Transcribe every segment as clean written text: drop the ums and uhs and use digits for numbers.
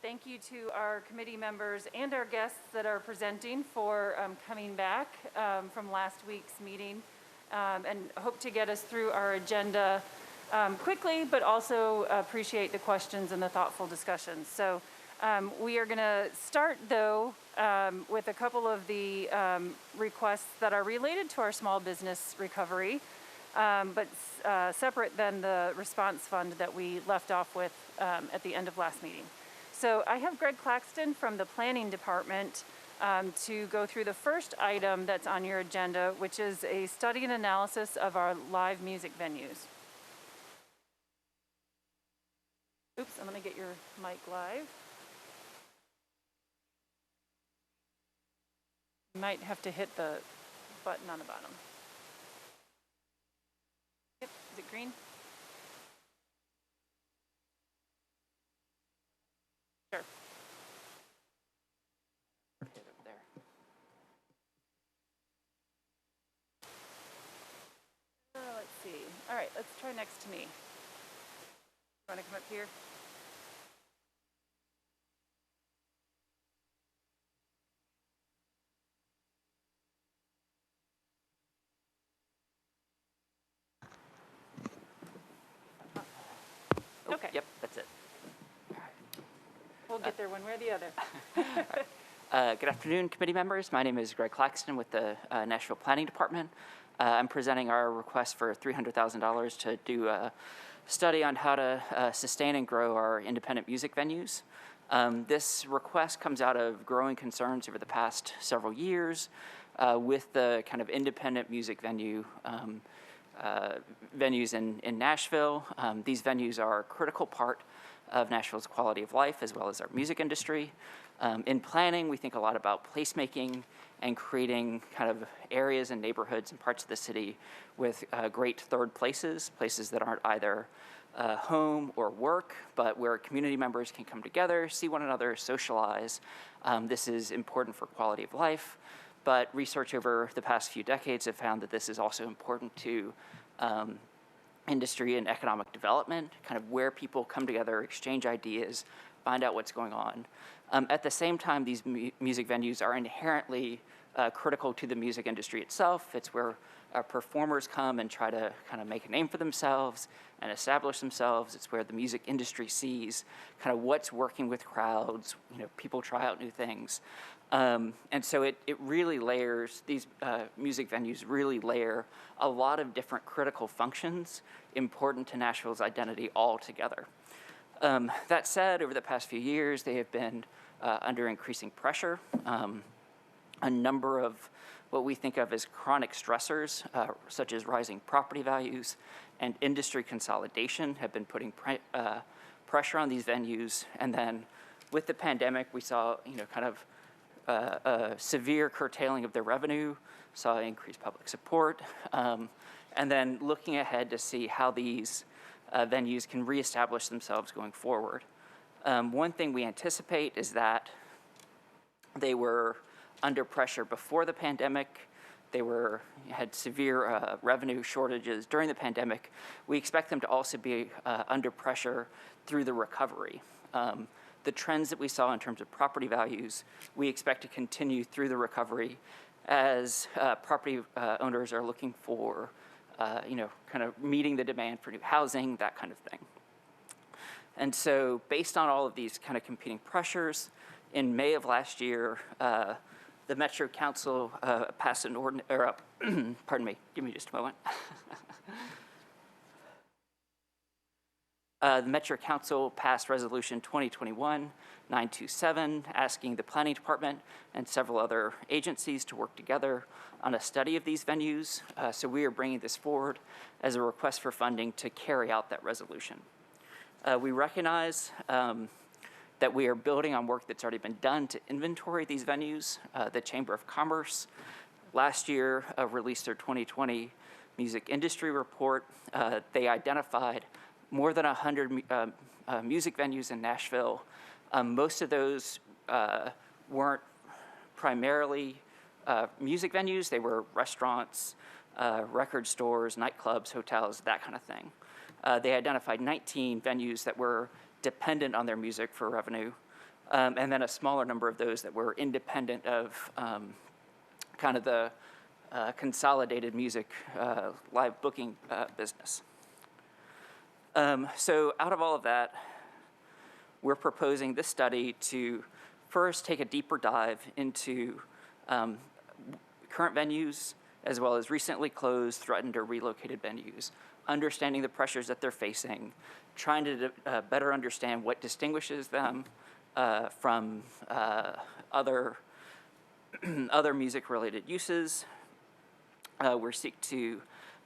Thank you to our committee members and our guests that are presenting for coming back from last week's meeting and hope to get us through our agenda quickly, but also appreciate the questions and the thoughtful discussions. So we are going to start, though, with a couple of the requests that are related to our small business recovery, but separate than the response fund that we left off with at the end of last meeting. So I have Greg Claxton from the Planning Department to go through the first item that's on your agenda, which is a study and analysis of our live music venues. Oops, I'm going to get your mic live. You might have to hit the button on the bottom. Yep, is it green? Sure. Hit over there. Let's see. All right, let's try next to me. You want to come up here? Okay. Yep, that's it. We'll get there one way or the other. Good afternoon, committee members. My name is Greg Claxton with the Nashville Planning Department. I'm presenting our request for $300,000 to do a study on how to sustain and grow our independent music venues. This request comes out of growing concerns over the past several years with the kind of independent music venues in Nashville. These venues are a critical part of Nashville's quality of life as well as our music industry. In planning, we think a lot about placemaking and creating kind of areas and neighborhoods and parts of the city with great third places that aren't either home or work, but where community members can come together, see one another, socialize. This is important for quality of life. But research over the past few decades have found that this is also important to industry and economic development, kind of where people come together, exchange ideas, find out what's going on. At the same time, these music venues are inherently critical to the music industry itself. It's where performers come and try to kind of make a name for themselves and establish themselves. It's where the music industry sees kind of what's working with crowds, people try out new things. And so it really layers, these music venues really layer a lot of different critical functions important to Nashville's identity all together. That said, over the past few years, they have been under increasing pressure. A number of what we think of as chronic stressors, such as rising property values and industry consolidation, have been putting pressure on these venues. And then with the pandemic, we saw, kind of a severe curtailing of their revenue, saw increased public support, and then looking ahead to see how these venues can reestablish themselves going forward. One thing we anticipate is that they were under pressure before the pandemic. They had severe revenue shortages during the pandemic. We expect them to also be under pressure through the recovery. The trends that we saw in terms of property values, we expect to continue through the recovery as property owners are looking for, kind of meeting the demand for new housing, that kind of thing. And so based on all of these kind of competing pressures, in May of last year, the Metro Council passed an ordinance, pardon me, give me just a moment. The Metro Council passed Resolution 2021-927, asking the Planning Department and several other agencies to work together on a study of these venues. So we are bringing this forward as a request for funding to carry out that resolution. We recognize that we are building on work that's already been done to inventory these venues. The Chamber of Commerce last year released their 2020 music industry report. They identified more than 100 music venues in Nashville. Most of those weren't primarily music venues. They were restaurants, record stores, nightclubs, hotels, that kind of thing. They identified 19 venues that were dependent on their music for revenue. and then a smaller number of those that were independent of kind of the consolidated music live booking business. So out of all of that, we're proposing this study to first take a deeper dive into current venues, as well as recently closed, threatened, or relocated venues, understanding the pressures that they're facing, trying to better understand what distinguishes them from other music-related uses. We seek to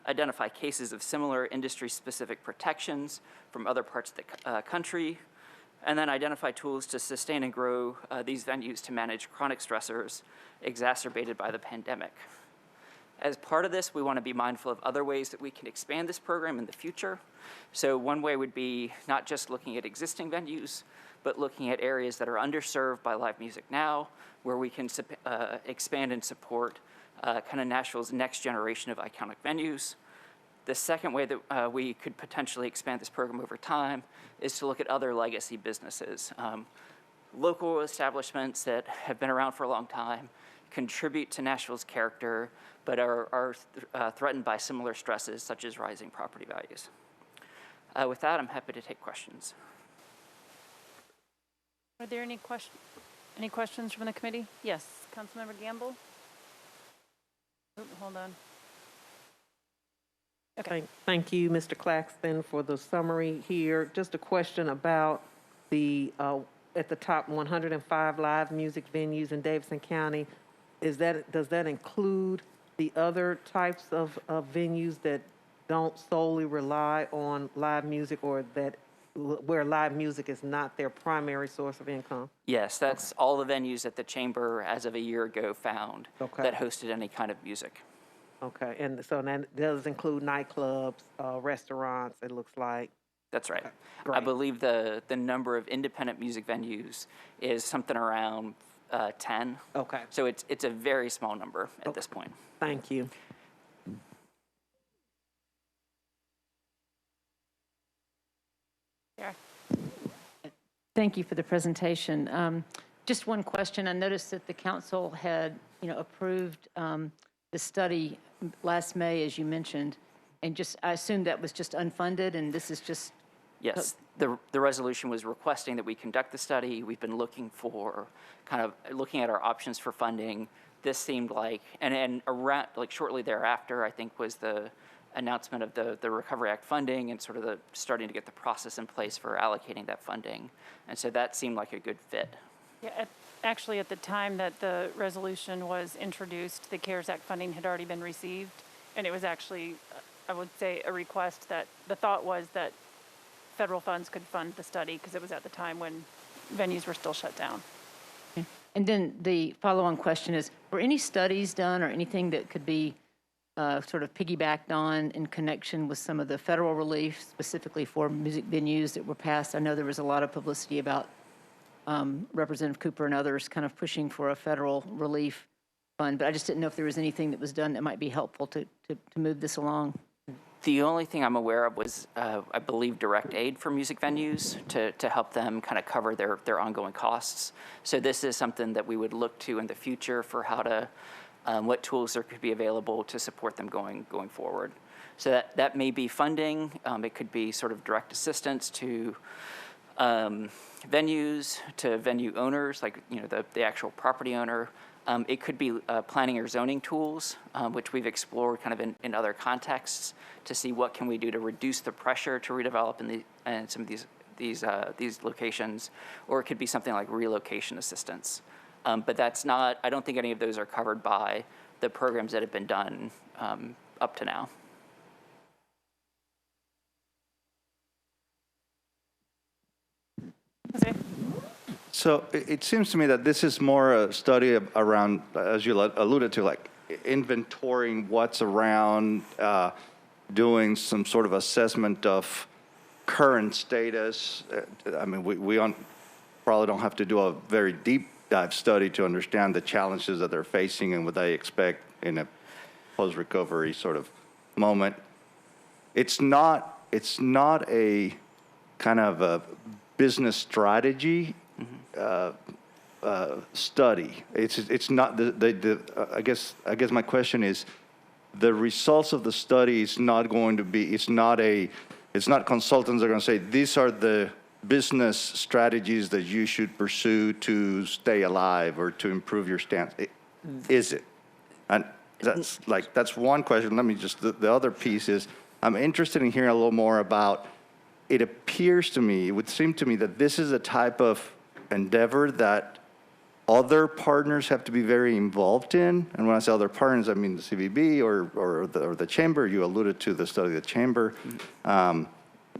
identify cases of similar industry-specific protections from other parts of the country, and then identify tools to sustain and grow these venues to manage chronic stressors exacerbated by the pandemic. As part of this, we want to be mindful of other ways that we can expand this program in the future. So one way would be not just looking at existing venues, but looking at areas that are underserved by live music now, where we can expand and support kind of Nashville's next generation of iconic venues. The second way that we could potentially expand this program over time is to look at other legacy businesses. Local establishments that have been around for a long time, contribute to Nashville's character, but are threatened by similar stresses such as rising property values. With that, I'm happy to take questions. Are there any questions from the committee? Yes, Councilmember Gamble? Hold on. Okay. Thank you, Mr. Claxton, for the summary here. Just a question about the, at the top, 105 live music venues in Davidson County. Does that include the other types of venues that don't solely rely on live music, or that where live music is not their primary source of income? Yes, that's all the venues that the Chamber, as of a year ago, found that hosted any kind of music. Okay, and so that does include nightclubs, restaurants, it looks like. That's right. Okay, I believe the number of independent music venues is something around 10. Okay. So it's a very small number at this point. Thank you. Yeah. Thank you for the presentation. Just one question. I noticed that the council had, approved the study last May, as you mentioned, and I assumed that was just unfunded, and this is just... Yes, the resolution was requesting that we conduct the study. We've been looking at our options for funding. This seemed like, and around, like shortly thereafter, I think was the announcement of the Recovery Act funding and sort of the starting to get the process in place for allocating that funding. And so that seemed like a good fit. Yeah, actually, at the time that the resolution was introduced, the CARES Act funding had already been received, and it was actually, I would say, a request that the thought was that federal funds could fund the study, because it was at the time when venues were still shut down. Okay. And then the follow-on question is, were any studies done or anything that could be sort of piggybacked on in connection with some of the federal relief, specifically for music venues that were passed? I know there was a lot of publicity about Representative Cooper and others kind of pushing for a federal relief fund, but I just didn't know if there was anything that was done that might be helpful to move this along. The only thing I'm aware of was, I believe, direct aid for music venues to help them kind of cover their ongoing costs. So this is something that we would look to in the future for how to, what tools there could be available to support them going forward. So that may be funding. It could be sort of direct assistance to venues, to venue owners, like the actual property owner. It could be planning or zoning tools, which we've explored kind of in other contexts to see what can we do to reduce the pressure to redevelop in some of these locations, or it could be something like relocation assistance. But that's not, I don't think any of those are covered by the programs that have been done up to now. Jose? So it seems to me that this is more a study around, as you alluded to, like inventorying what's around, doing some sort of assessment of current status. I mean, we probably don't have to do a very deep dive study to understand the challenges that they're facing and what they expect in a post-recovery sort of moment. It's not a kind of a business strategy study. It's not I guess my question is, the results of the study is not going to be. It's not consultants are going to say these are the business strategies that you should pursue to stay alive or to improve your stance. Is it? And that's one question. Let me just, the other piece is, I'm interested in hearing a little more about, it appears to me, it would seem to me that this is a type of endeavor that other partners have to be very involved in. And when I say other partners, I mean the CVB or the chamber. You alluded to the study of the chamber.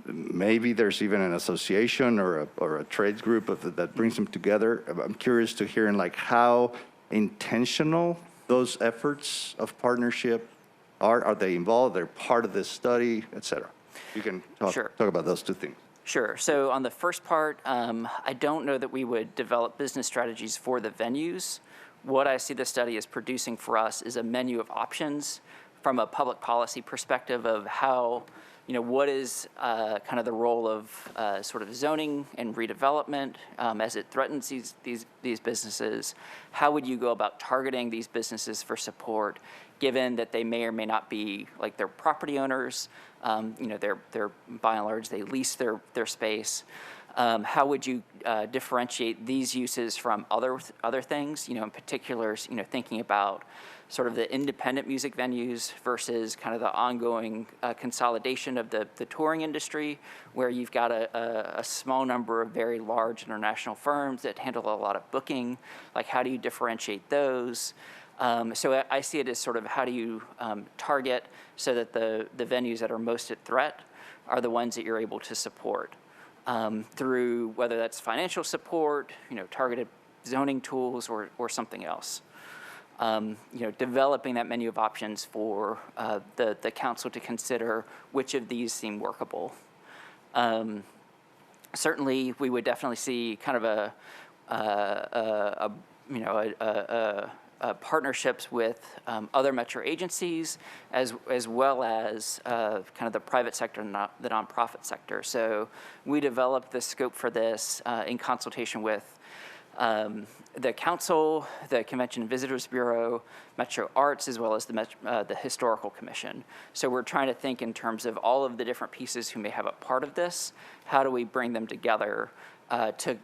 Maybe there's even an association or a trades group that brings them together. I'm curious to hear how intentional those efforts of partnership are. Are they involved? They're part of this study, et cetera. You can talk about those two things. Sure. So on the first part, I don't know that we would develop business strategies for the venues. What I see the study as producing for us is a menu of options from a public policy perspective of how, what is kind of the role of sort of zoning and redevelopment as it threatens these businesses. How would you go about targeting these businesses for support, given that they may or may not be like their property owners? They're by and large, they lease their space. How would you differentiate these uses from other things? In particular, thinking about sort of the independent music venues versus kind of the ongoing consolidation of the touring industry, where you've got a small number of very large international firms that handle a lot of booking. Like, how do you differentiate those? So I see it as sort of how do you target so that the venues that are most at threat are the ones that you're able to support through whether that's financial support, targeted zoning tools, or something else. Developing that menu of options for the council to consider which of these seem workable. Certainly, we would definitely see kind of partnerships with other metro agencies, as well as kind of the private sector and the nonprofit sector. So we developed the scope for this in consultation with the council, the Convention and Visitors Bureau, Metro Arts, as well as the Historical Commission. So we're trying to think in terms of all of the different pieces who may have a part of this. How do we bring them together to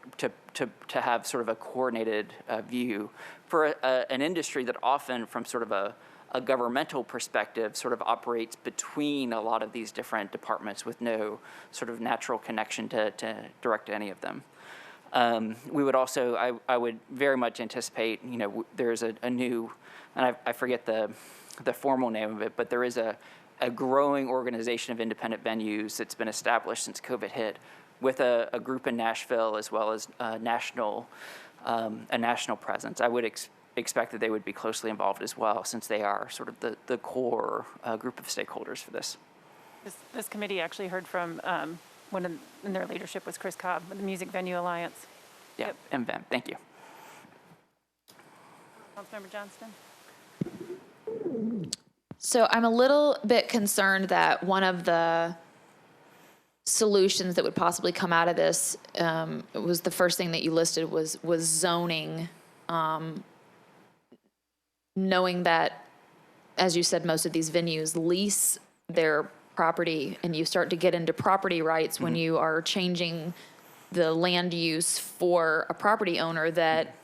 have sort of a coordinated view for an industry that often, from sort of a governmental perspective, sort of operates between a lot of these different departments with no sort of natural connection to direct any of them. We would also, I would very much anticipate, there's a new, and I forget the formal name of it, but there is a growing organization of independent venues that's been established since COVID hit, with a group in Nashville as well as a national presence. I would expect that they would be closely involved as well, since they are sort of the core group of stakeholders for this. This committee actually heard from one in their leadership was Chris Cobb with the Music Venue Alliance. Yeah, Yep. MVEM, thank you. Councilmember Johnston. So I'm a little bit concerned that one of the solutions that would possibly come out of this was the first thing that you listed was zoning, knowing that, as you said, most of these venues lease their property, and you start to get into property rights when you are changing the land use for a property owner that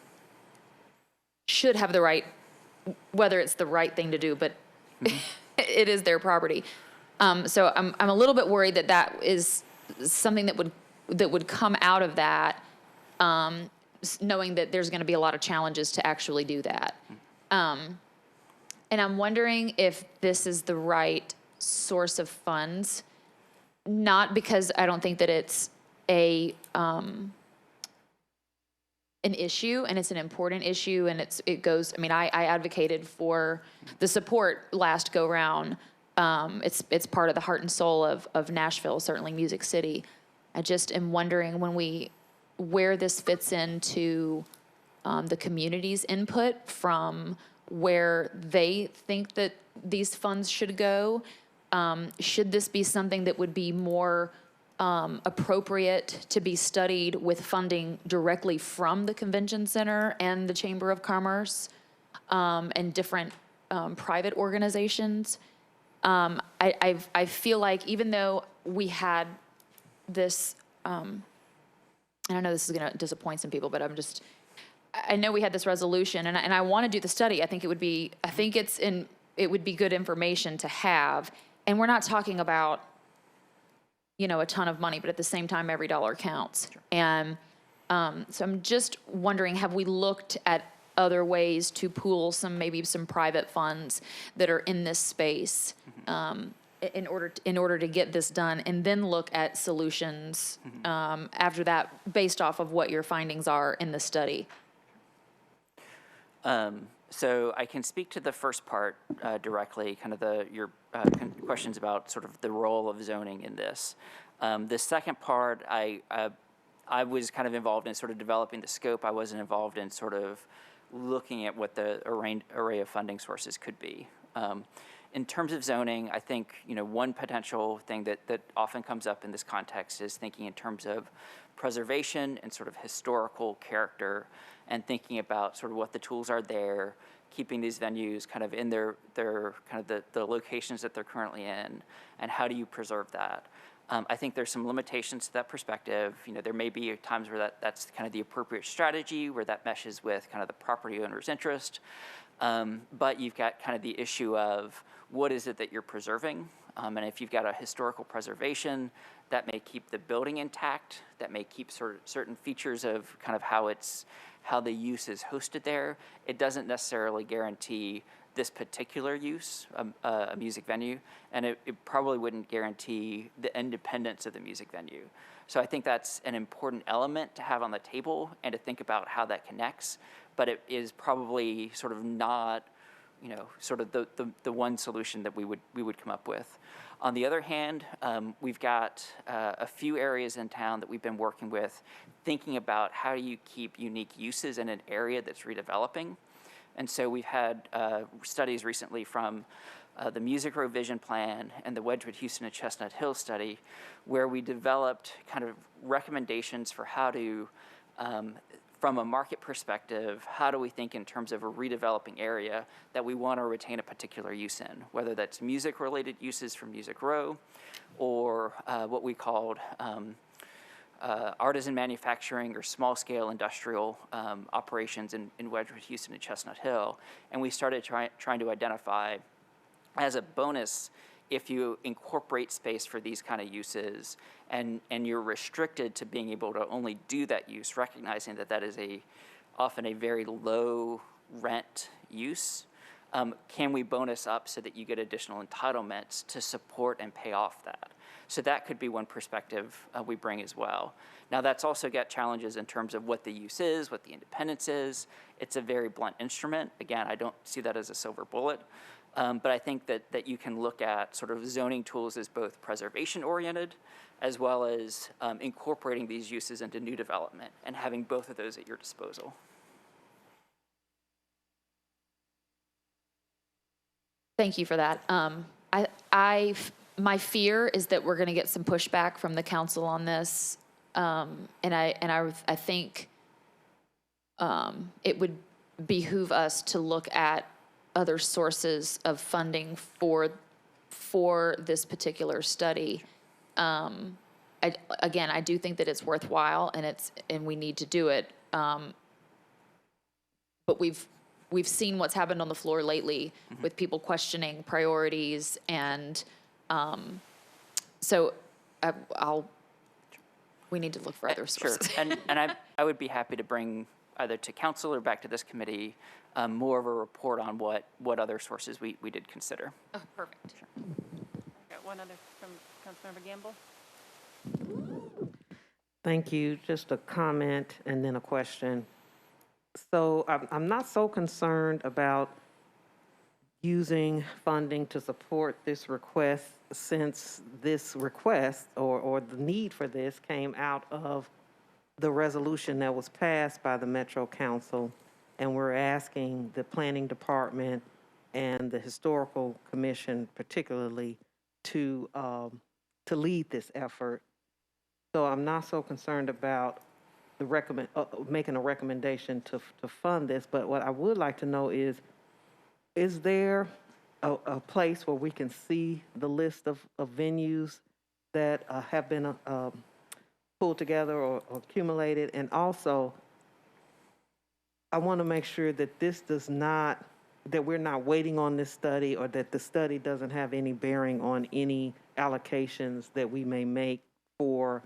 should have the right, whether it's the right thing to do, but it is their property. So I'm a little bit worried that is something that would come out of that, knowing that there's going to be a lot of challenges to actually do that. And I'm wondering if this is the right source of funds, not because I don't think that it's an issue, and it's an important issue, and it goes. I mean, I advocated for the support last go round. It's part of the heart and soul of Nashville, certainly Music City. I just am wondering where this fits into the community's input from where they think that these funds should go. Should this be something that would be more appropriate to be studied with funding directly from the convention center and the Chamber of Commerce and different private organizations. I feel like even though we had this, and I know this is going to disappoint some people, but I know we had this resolution, and I want to do the study. I think it would be good information to have, and we're not talking about, a ton of money, but at the same time, every dollar counts. Sure. And so I'm just wondering, have we looked at other ways to pool maybe some private funds that are in this space in order to get this done, and then look at solutions after that based off of what your findings are in the study? So I can speak to the first part directly, kind of your questions about sort of the role of zoning in this. The second part, I was kind of involved in sort of developing the scope. I wasn't involved in sort of looking at what the array of funding sources could be. In terms of zoning, I think one potential thing that often comes up in this context is thinking in terms of preservation and sort of historical character, and thinking about sort of what the tools are there, keeping these venues kind of in their kind of the locations that they're currently in, and how do you preserve that? I think there's some limitations to that perspective. There may be times where that's kind of the appropriate strategy, where that meshes with kind of the property owner's interest. But you've got kind of the issue of what is it that you're preserving? And if you've got a historical preservation, that may keep the building intact, that may keep certain features of kind of how the use is hosted there. It doesn't necessarily guarantee this particular use, a music venue, and it probably wouldn't guarantee the independence of the music venue. So I think that's an important element to have on the table and to think about how that connects, but it is probably sort of not, sort of the one solution that we would come up with. On the other hand, we've got a few areas in town that we've been working with, thinking about how do you keep unique uses in an area that's redeveloping. And so we've had studies recently from the Music Row Vision Plan and the Wedgwood, Houston, and Chestnut Hill study, where we developed kind of recommendations for how to, from a market perspective, how do we think in terms of a redeveloping area that we want to retain a particular use in, whether that's music-related uses from Music Row or what we called artisan manufacturing or small-scale industrial operations in Wedgwood, Houston, and Chestnut Hill. And we started trying to identify, as a bonus, if you incorporate space for these kind of uses and you're restricted to being able to only do that use, recognizing that is often a very low rent use, can we bonus up so that you get additional entitlements to support and pay off that? So that could be one perspective we bring as well. Now that's also got challenges in terms of what the use is, what the independence is. It's a very blunt instrument. Again, I don't see that as a silver bullet. But I think that you can look at sort of zoning tools as both preservation-oriented as well as incorporating these uses into new development and having both of those at your disposal. Thank you for that. My fear is that we're going to get some pushback from the council on this, and I think it would behoove us to look at other sources of funding for this particular study. I do think that it's worthwhile and we need to do it. But we've seen what's happened on the floor lately with people questioning priorities, and so we need to look for other sources. Sure, and I would be happy to bring either to council or back to this committee more of a report on what other sources we did consider. Oh, perfect. Sure. Got one other from Councilmember Gamble. Thank you. Just a comment and then a question. So I'm not so concerned about using funding to support this request, since this request or the need for this came out of the resolution that was passed by the Metro Council, and we're asking the Planning Department and the Historical Commission particularly to lead this effort. So I'm not so concerned about making a recommendation to fund this, but what I would like to know is there a place where we can see the list of venues that have been pulled together or accumulated? And also, I want to make sure that that we're not waiting on this study, or that the study doesn't have any bearing on any allocations that we may make for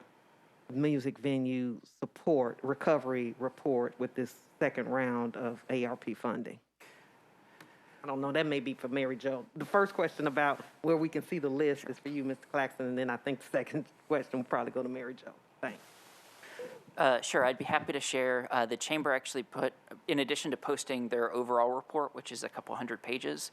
music venue support, recovery report with this second round of ARP funding. I don't know, that may be for Mary Jo. The first question about where we can see the list is for you, Mr. Claxton, and then I think the second question will probably go to Mary Jo. Thanks. Sure, I'd be happy to share. The chamber actually put, in addition to posting their overall report, which is a couple hundred pages,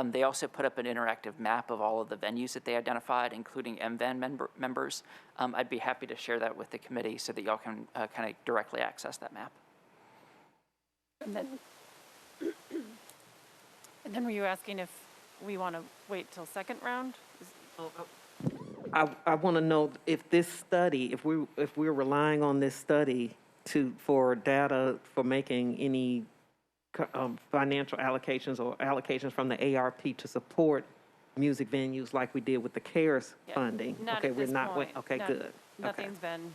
they also put up an interactive map of all of the venues that they identified, including MVAN members. I'd be happy to share that with the committee so that y'all can kind of directly access that map. And then were you asking if we want to wait till second round? I want to know if this study, if we're relying on this study for data for making any financial allocations or allocations from the ARP to support music venues like we did with the CARES funding. Not Okay, at we're this not point. okay, No, good. Nothing's been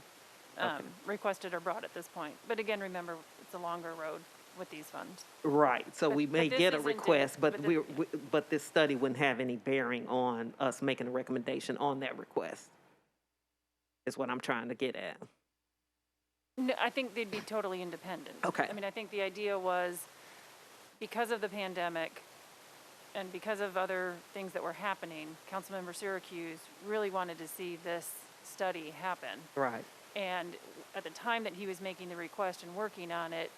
requested or brought at this point. But again, remember, it's a longer road with these funds. Right, so we but may this get a isn't request, it, but but but this study wouldn't have any bearing on us making a recommendation on that request, is what I'm trying to get at. No, I think they'd be totally independent. Okay. I mean, I think the idea was, because of the pandemic and because of other things that were happening, Councilmember Syracuse really wanted to see this study happen. Right. And at the time that he was making the request and working on it,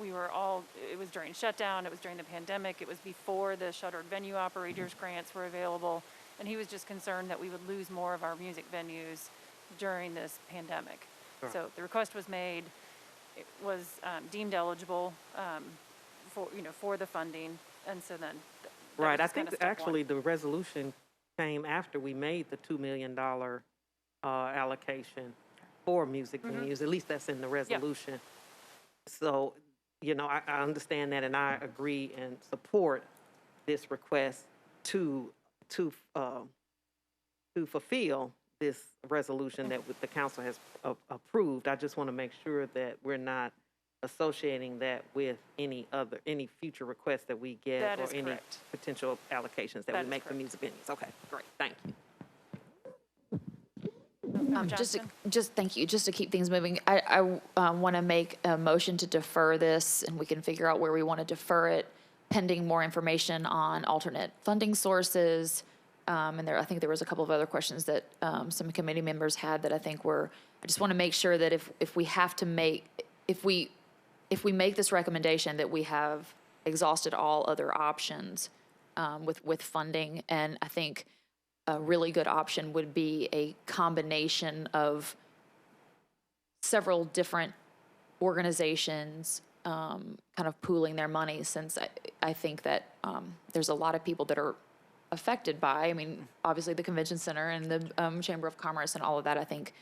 it was during shutdown, it was during the pandemic, it was before the shuttered venue operators grants were available, and he was just concerned that we would lose more of our music venues during this pandemic. Sure. So the request was made, it was deemed eligible for the funding, and so then that Right, was I just kinda think step actually one. the resolution came after we made the $2 million allocation for music venues, at least that's in the resolution. So, I understand that, and I agree and support this request to fulfill this resolution that the council has approved. I just want to make sure that we're not associating that with any future requests that we get, That or is any correct. potential allocations that That we is make for correct. music venues. Okay, great, thank you. Thank you, just to keep things moving, I want to make a motion to defer this, and we can figure out where we want to defer it, pending more information on alternate funding sources. And I think there was a couple of other questions that some committee members had that I think I just want to make sure that if we make this recommendation, that we have exhausted all other options with funding. And I think a really good option would be a combination of several different organizations kind of pooling their money, since I think that there's a lot of people that are affected by, I mean, obviously the Convention Center and the Chamber of Commerce and all of that. I think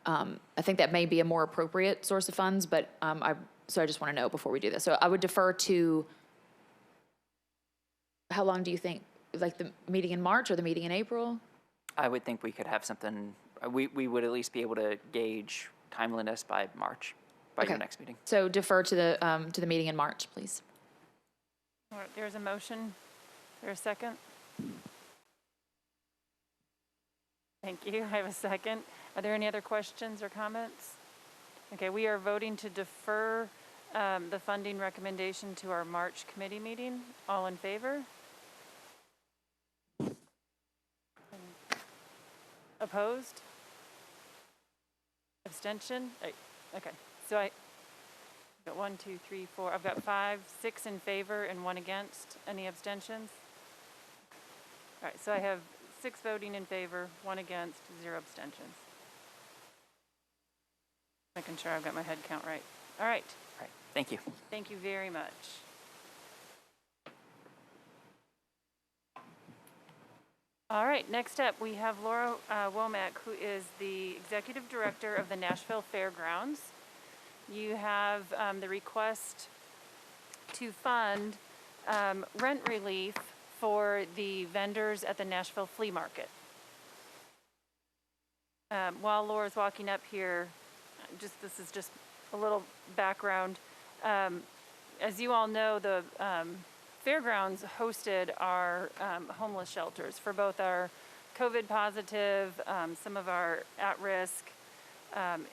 that may be a more appropriate source of funds, but so I just want to know before we do this. So I would defer to, how long do you think, like the meeting in March or the meeting in April? I would think we could have something, we would at least be able to gauge timeliness by March, by your next meeting. So defer to the meeting in March, please. All right, there's a motion. There's a second? Thank you. I have a second. Are there any other questions or comments? Okay, we are voting to defer the funding recommendation to our March committee meeting. All in favor? Opposed? Abstention? Okay, so I've got 1, 2, 3, 4. I've got 5, 6 in favor and 1 against. Any abstentions? All right, so I have 6 voting in favor, 1 against, 0 abstentions. Making sure I've got my head count right. All right, All right, thank you. thank you very much. All right, next up, we have Laura Womack, who is the Executive Director of the Nashville Fairgrounds. You have the request to fund rent relief for the vendors at the Nashville Flea Market. While Laura's walking up here, this is just a little background. As you all know, the Fairgrounds hosted our homeless shelters for both our COVID positive, some of our at-risk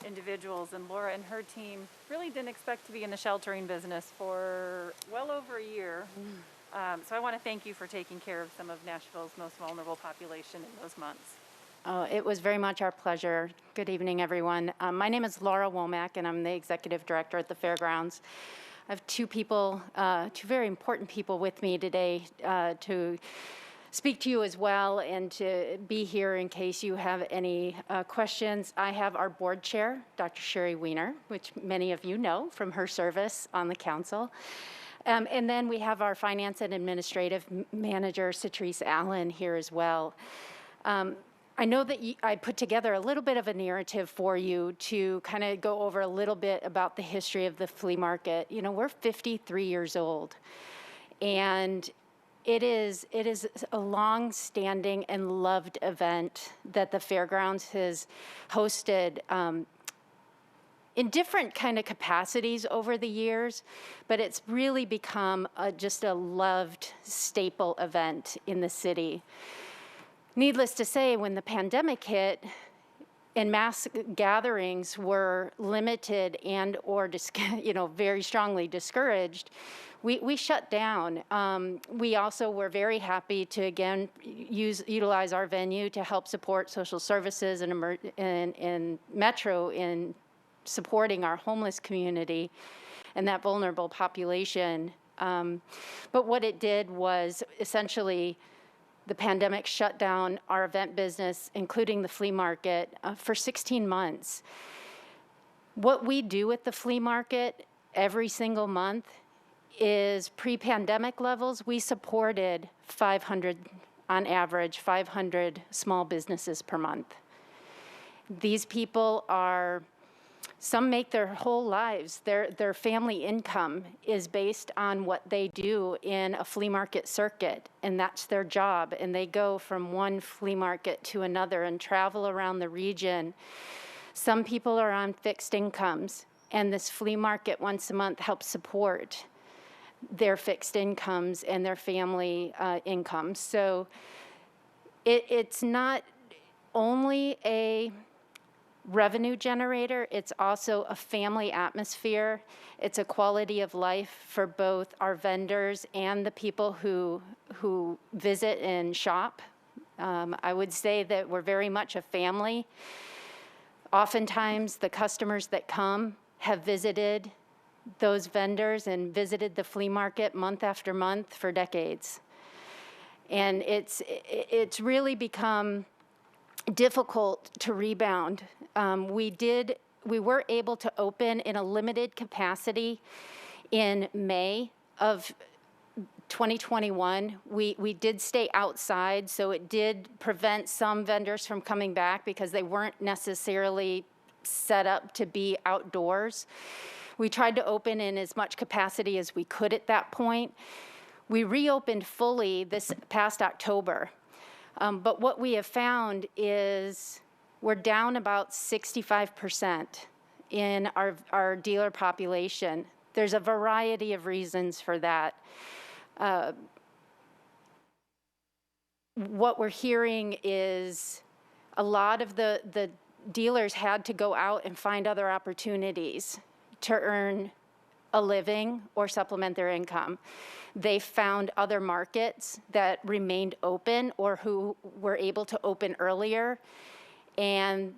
individuals, and Laura and her team really didn't expect to be in the sheltering business for well over a year. So I want to thank you for taking care of some of Nashville's most vulnerable population in those months. It was very much our pleasure. Good evening, everyone. My name is Laura Womack, and I'm the Executive Director at the Fairgrounds. I have two very important people with me today to speak to you as well and to be here in case you have any questions. I have our board chair, Dr. Sherry Weiner, which many of you know from her service on the council. And then we have our finance and administrative manager, Citrice Allen, here as well. I know that I put together a little bit of a narrative for you to kind of go over a little bit about the history of the flea market. You know, we're 53 years old, and it is a long-standing and loved event that the Fairgrounds has hosted in different kind of capacities over the years, but it's really become just a loved staple event in the city. Needless to say, when the pandemic hit and mass gatherings were limited and or very strongly discouraged, we shut down. We also were very happy to again utilize our venue to help support social services and Metro in supporting our homeless community and that vulnerable population. But what it did was essentially the pandemic shut down our event business, including the flea market, for 16 months. What we do at the flea market every single month is pre-pandemic levels. We supported 500, on average, 500 small businesses per month. These people some make their whole lives. Their family income is based on what they do in a flea market circuit, and that's their job. And they go from one flea market to another and travel around the region. Some people are on fixed incomes, and this flea market once a month helps support their fixed incomes and their family incomes. So it's not only a revenue generator, it's also a family atmosphere. It's a quality of life for both our vendors and the people who visit and shop. I would say that we're very much a family. Oftentimes, the customers that come have visited those vendors and visited the flea market month after month for decades. And it's really become difficult to rebound. We were able to open in a limited capacity in May of 2021. We did stay outside, so it did prevent some vendors from coming back because they weren't necessarily set up to be outdoors. We tried to open in as much capacity as we could at that point. We reopened fully this past October. But what we have found is we're down about 65% in our dealer population. There's a variety of reasons for that. What we're hearing is a lot of the dealers had to go out and find other opportunities to earn a living or supplement their income. They found other markets that remained open or who were able to open earlier, and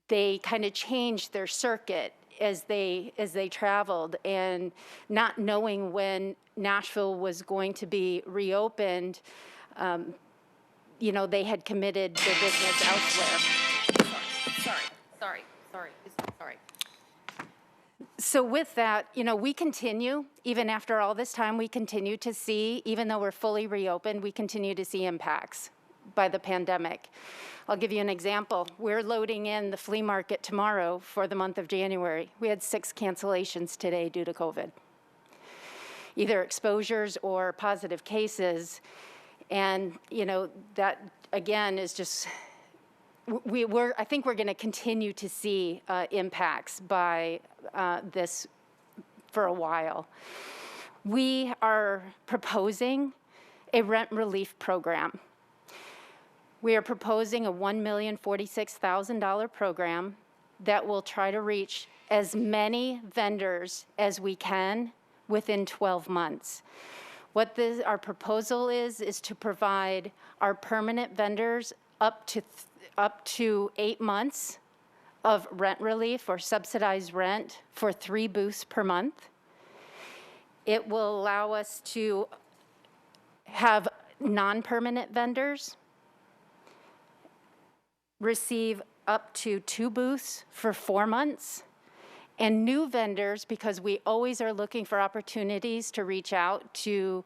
they kind of changed their circuit as they traveled, and not knowing when Nashville was going to be reopened, they had committed their business elsewhere. Sorry. So with that, we continue, even after all this time, we continue to see, even though we're fully reopened, we continue to see impacts. by the pandemic. I'll give you an example. We're loading in the flea market tomorrow for the month of January. We had 6 cancellations today due to COVID, either exposures or positive cases. And, you know, that again is just, I think we're going to continue to see impacts by this for a while. We are proposing a rent relief program. We are proposing a $1,046,000 program that will try to reach as many vendors as we can within 12 months. What our proposal is to provide our permanent vendors up to 8 months of rent relief or subsidized rent for 3 booths per month. It will allow us to have non-permanent vendors receive up to 2 booths for 4 months. And new vendors, because we always are looking for opportunities to reach out to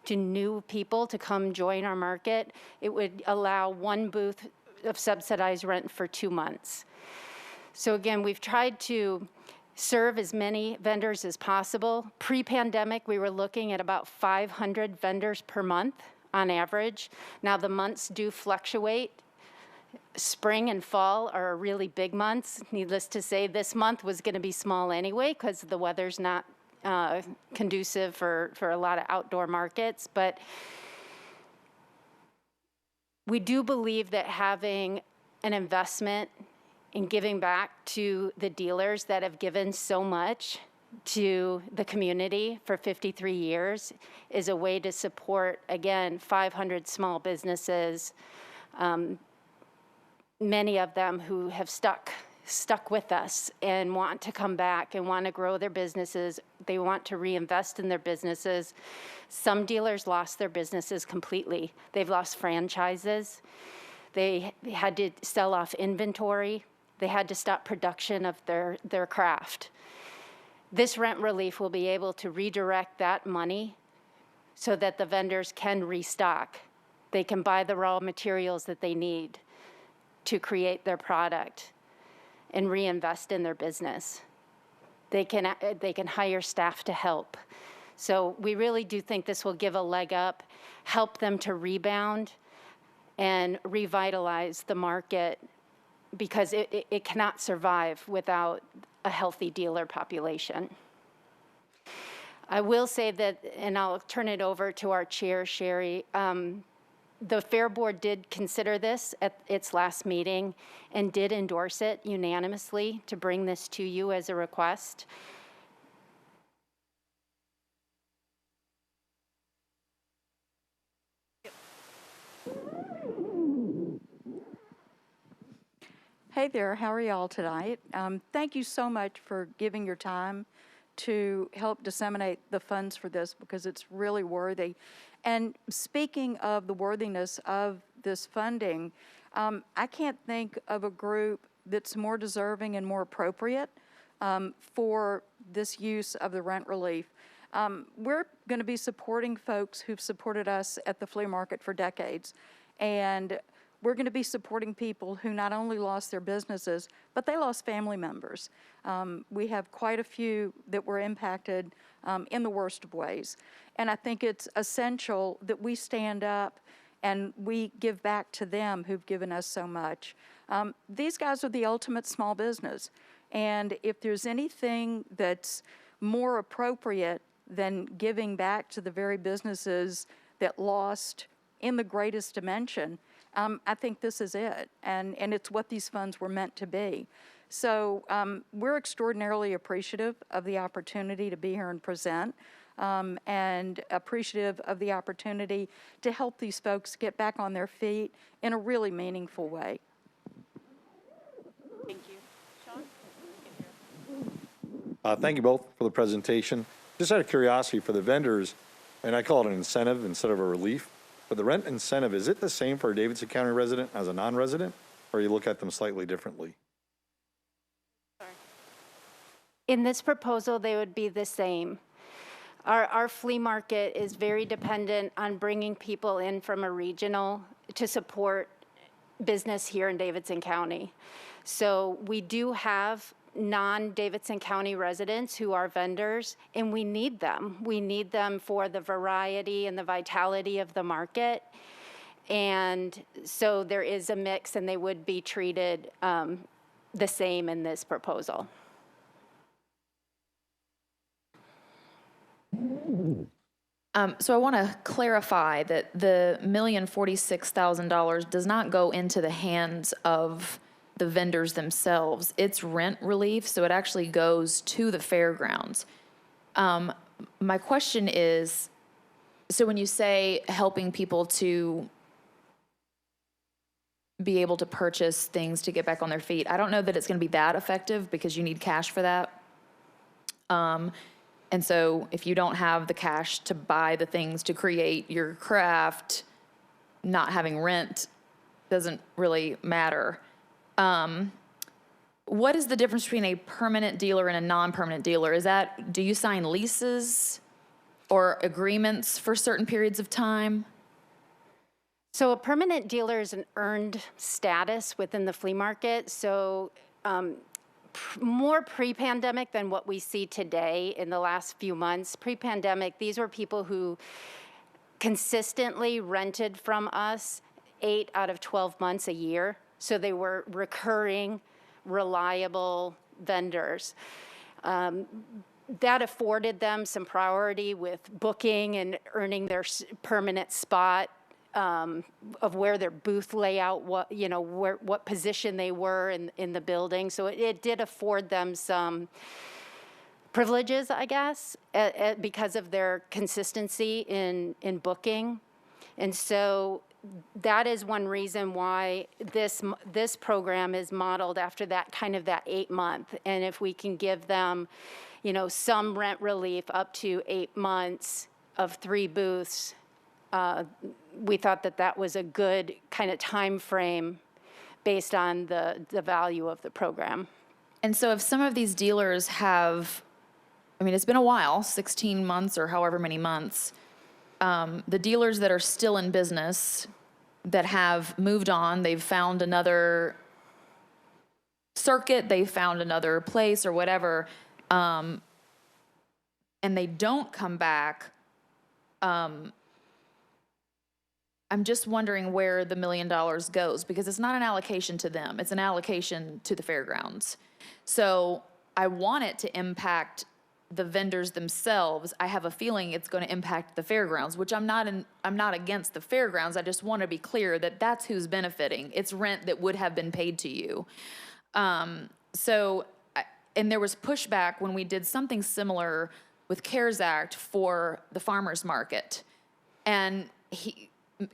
new people to come join our market, it would allow 1 booth of subsidized rent for 2 months. So again, we've tried to serve as many vendors as possible. Pre-pandemic, we were looking at about 500 vendors per month on average. Now the months do fluctuate. Spring and fall are really big months. Needless to say, this month was going to be small anyway because the weather's not conducive for a lot of outdoor markets. But we do believe that having an investment in giving back to the dealers that have given so much to the community for 53 years is a way to support, again, 500 small businesses, many of them who have stuck with us and want to come back and want to grow their businesses. They want to reinvest in their businesses. Some dealers lost their businesses completely. They've lost franchises. They had to sell off inventory. They had to stop production of their craft. This rent relief will be able to redirect that money so that the vendors can restock. They can buy the raw materials that they need to create their product and reinvest in their business. They can hire staff to help. So we really do think this will give a leg up, help them to rebound and revitalize the market, because it cannot survive without a healthy dealer population. I will say that, and I'll turn it over to our chair, Sherry, the Fair Board did consider this at its last meeting and did endorse it unanimously to bring this to you as a request. Hey there, how are y'all tonight? Thank you so much for giving your time to help disseminate the funds for this, because it's really worthy. And speaking of the worthiness of this funding, I can't think of a group that's more deserving and more appropriate for this use of the rent relief. We're going to be supporting folks who've supported us at the flea market for decades. And we're going to be supporting people who not only lost their businesses, but they lost family members. We have quite a few that were impacted in the worst of ways. And I think it's essential that we stand up and we give back to them who've given us so much. These guys are the ultimate small business. And if there's anything that's more appropriate than giving back to the very businesses that lost in the greatest dimension, I think this is it, and it's what these funds were meant to be. So we're extraordinarily appreciative of the opportunity to be here and present, and appreciative of the opportunity to help these folks get back on their feet in a really meaningful way. Thank you. Sean? Thank you both for the presentation. Just out of curiosity, for the vendors, and I call it an incentive instead of a relief, for the rent incentive, is it the same for a Davidson County resident as a non-resident, or you look at them slightly differently? In this proposal, they would be the same. Our flea market is very dependent on bringing people in from a regional to support business here in Davidson County. So we do have non-Davidson County residents who are vendors, and we need them. We need them for the variety and the vitality of the market. And so there is a mix, and they would be treated the same in this proposal. So I want to clarify that the $1,046,000 does not go into the hands of the vendors themselves. It's rent relief, so it actually goes to the fairgrounds. My question is, so when you say helping people to be able to purchase things to get back on their feet, I don't know that it's going to be that effective because you need cash for that. And so if you don't have the cash to buy the things to create your craft, not having rent doesn't really matter. What is the difference between a permanent dealer and a non-permanent dealer? Do you sign leases or agreements for certain periods of time? So a permanent dealer is an earned status within the flea market. So more pre-pandemic than what we see today in the last few months. Pre-pandemic, these were people who consistently rented from us 8 out of 12 months a year. So they were recurring, reliable vendors. That afforded them some priority with booking and earning their permanent spot of where their booth layout, what position they were in the building. So it did afford them some privileges, I guess, because of their consistency in booking. And so that is one reason why this program is modeled after that 8-month. And if we can give them, some rent relief up to 8 months of 3 booths, we thought that was a good kind of time frame based on the value of the program. And so if some of these dealers have, it's been a while, 16 months or however many months, the dealers that are still in business that have moved on, they've found another circuit, they've found another place or whatever, and they don't come back, I'm just wondering where the $1 million goes, because it's not an allocation to them, it's an allocation to the fairgrounds. So I want it to impact the vendors themselves. I have a feeling it's going to impact the fairgrounds, which I'm not against the fairgrounds. I just want to be clear that that's who's benefiting. It's rent that would have been paid to you. And there was pushback when we did something similar with CARES Act for the farmers market, and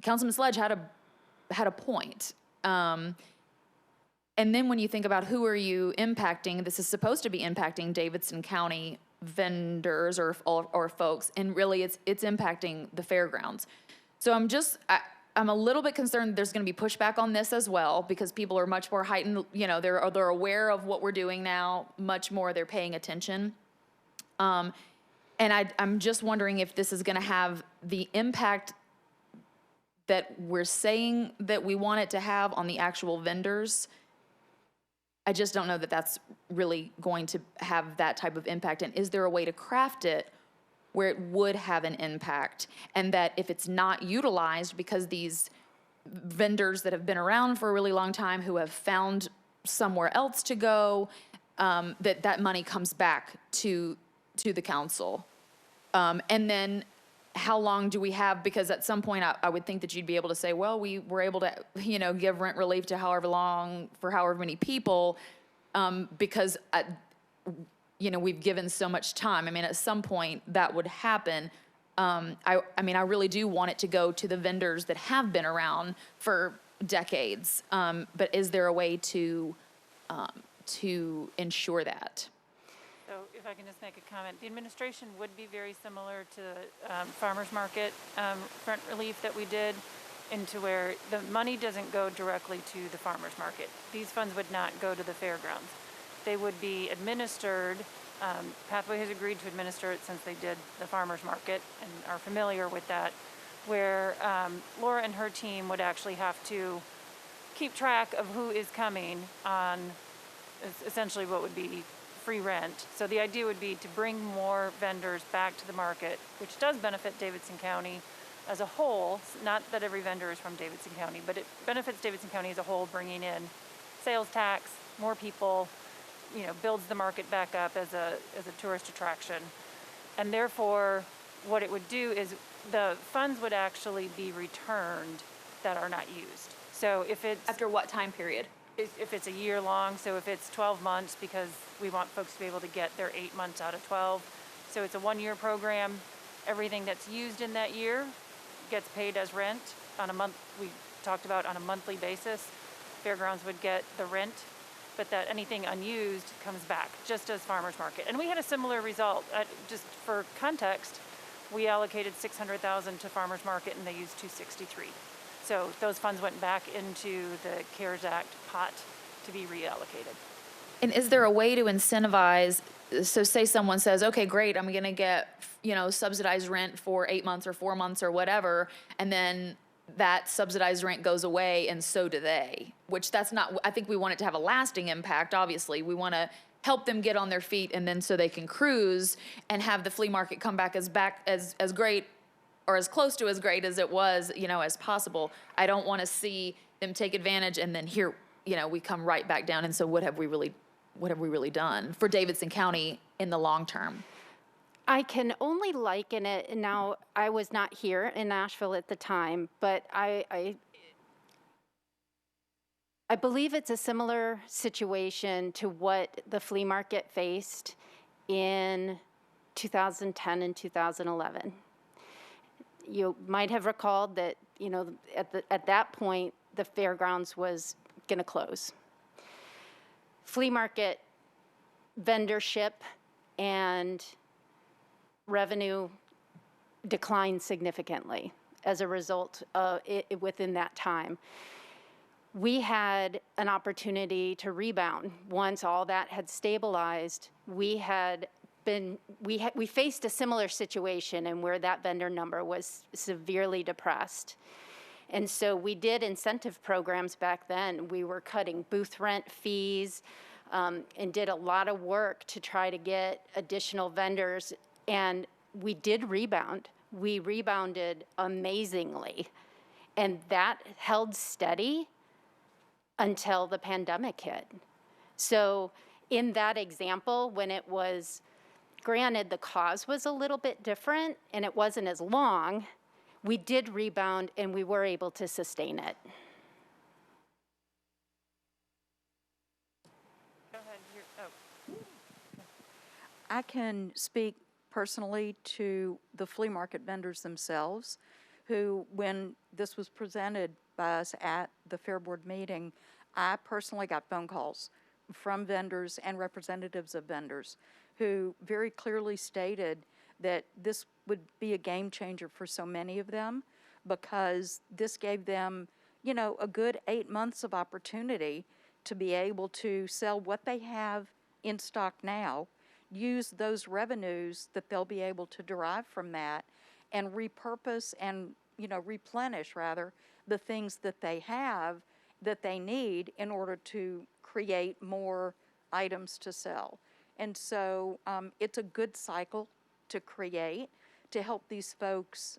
Councilman Sledge had a point. And then when you think about who are you impacting, this is supposed to be impacting Davidson County vendors or folks, and really it's impacting the fairgrounds. So I'm a little bit concerned there's going to be pushback on this as well, because people are much more heightened, they're aware of what we're doing now, much more they're paying attention. And I'm just wondering if this is going to have the impact that we're saying that we want it to have on the actual vendors. I just don't know that that's really going to have that type of impact. And is there a way to craft it where it would have an impact, and that if it's not utilized because these vendors that have been around for a really long time who have found somewhere else to go, that money comes back to the council? And then how long do we have? Because at some point I would think that you'd be able to say, well, we were able to, give rent relief to however long for however many people, because, we've given so much time. At some point that would happen. I really do want it to go to the vendors that have been around for decades. But is there a way to ensure that? So if I can just make a comment, the administration would be very similar to farmers market rent relief that we did, into where the money doesn't go directly to the farmers market. These funds would not go to the fairgrounds. They would be administered. Pathway has agreed to administer it since they did the farmers market and are familiar with that where Laura and her team would actually have to keep track of who is coming on essentially what would be free rent. So the idea would be to bring more vendors back to the market, which does benefit Davidson County as a whole. Not that every vendor is from Davidson County, but it benefits Davidson County as a whole, bringing in sales tax, more people, builds the market back up as a tourist attraction. And therefore, what it would do is the funds would actually be returned that are not used. So if it's After what time period? if it's a year long, so if it's 12 months, because we want folks to be able to get their 8 months out of 12. So it's a 1-year program. Everything that's used in that year gets paid as rent on a month. We talked about on a monthly basis. Fairgrounds would get the rent, but that anything unused comes back, just as farmers market. And we had a similar result. Just for context, we allocated $600,000 to farmers market, and they used $263. So those funds went back into the CARES Act pot to be reallocated. And is there a way to incentivize, so say someone says, okay, great, I'm gonna get, subsidized rent for 8 months or 4 months or whatever, and then that subsidized rent goes away and so do they, which that's not, I think we want it to have a lasting impact, obviously. We wanna help them get on their feet and then so they can cruise and have the flea market come back as great or as close to as great as it was, as possible. I don't want to see them take advantage and then here, we come right back down. And so what have we really done for Davidson County in the long term? I can only liken it, now I was not here in Nashville at the time, but I believe it's a similar situation to what the flea market faced in 2010 and 2011. You might have recalled that, at that point, the fairgrounds was going to close. Flea market vendorship and revenue declined significantly as a result of it within that time. We had an opportunity to rebound. Once all that had stabilized, we faced a similar situation and where that vendor number was severely depressed. And so we did incentive programs back then. We were cutting booth rent fees and did a lot of work to try to get additional vendors. And we did rebound. We rebounded amazingly. And that held steady until the pandemic hit. So in that example, when it was, granted the cause was a little bit different and it wasn't as long, we did rebound and we were able to sustain it. Go ahead. I can speak personally to the flea market vendors themselves, who, when this was presented by us at the Fair Board meeting, I personally got phone calls from vendors and representatives of vendors who very clearly stated that this would be a game changer for so many of them, because this gave them, a good 8 months of opportunity to be able to sell what they have in stock now, use those revenues that they'll be able to derive from that, and repurpose and, replenish rather the things that they have that they need in order to create more items to sell. And so it's a good cycle to create to help these folks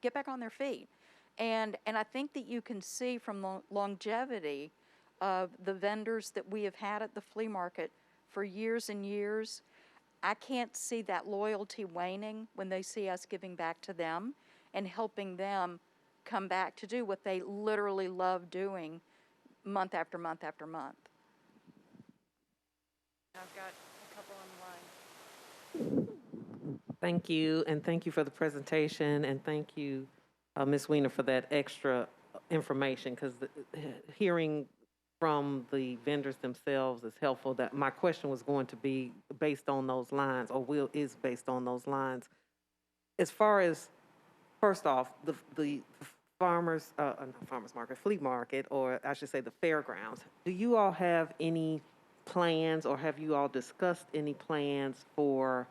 get back on their feet. And I think that you can see from the longevity of the vendors that we have had at the flea market for years and years. I can't see that loyalty waning when they see us giving back to them and helping them come back to do what they literally love doing month after month after month. I've got a couple on the line. Thank you, and thank you for the presentation, and thank you, Ms. Weiner, for that extra information, because hearing from the vendors themselves is helpful. That my question was going to be based on those lines, or is based on those lines. As far as, first off, the farmers, not farmers market, flea market, or I should say the fairgrounds, do you all have any plans, or have you all discussed any plans for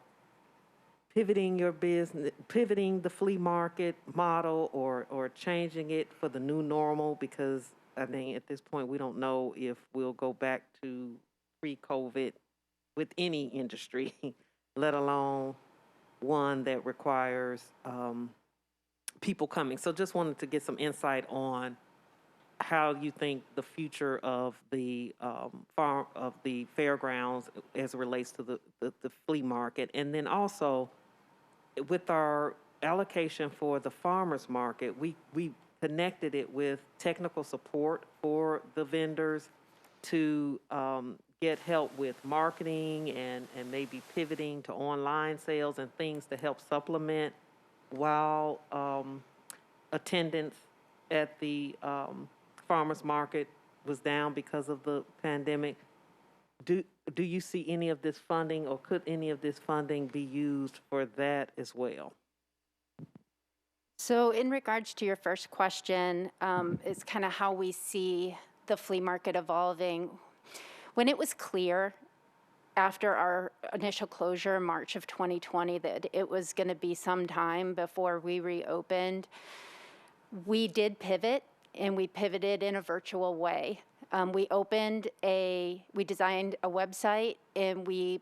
pivoting your business, pivoting the flea market model, or changing it for the new normal? Because I mean, at this point, we don't know if we'll go back to pre-COVID with any industry, let alone one that requires people coming. So just wanted to get some insight on how you think the future of the fairgrounds as it relates to the flea market. And then also with our allocation for the farmers market, we connected it with technical support for the vendors to get help with marketing and maybe pivoting to online sales and things to help supplement while attendance at the farmers market was down because of the pandemic. Do you see any of this funding, or could any of this funding be used for that as well? So in regards to your first question, it's kind of how we see the flea market evolving. When it was clear after our initial closure in March of 2020 that it was going to be some time before we reopened, we did pivot, and we pivoted in a virtual way. We designed a website, and we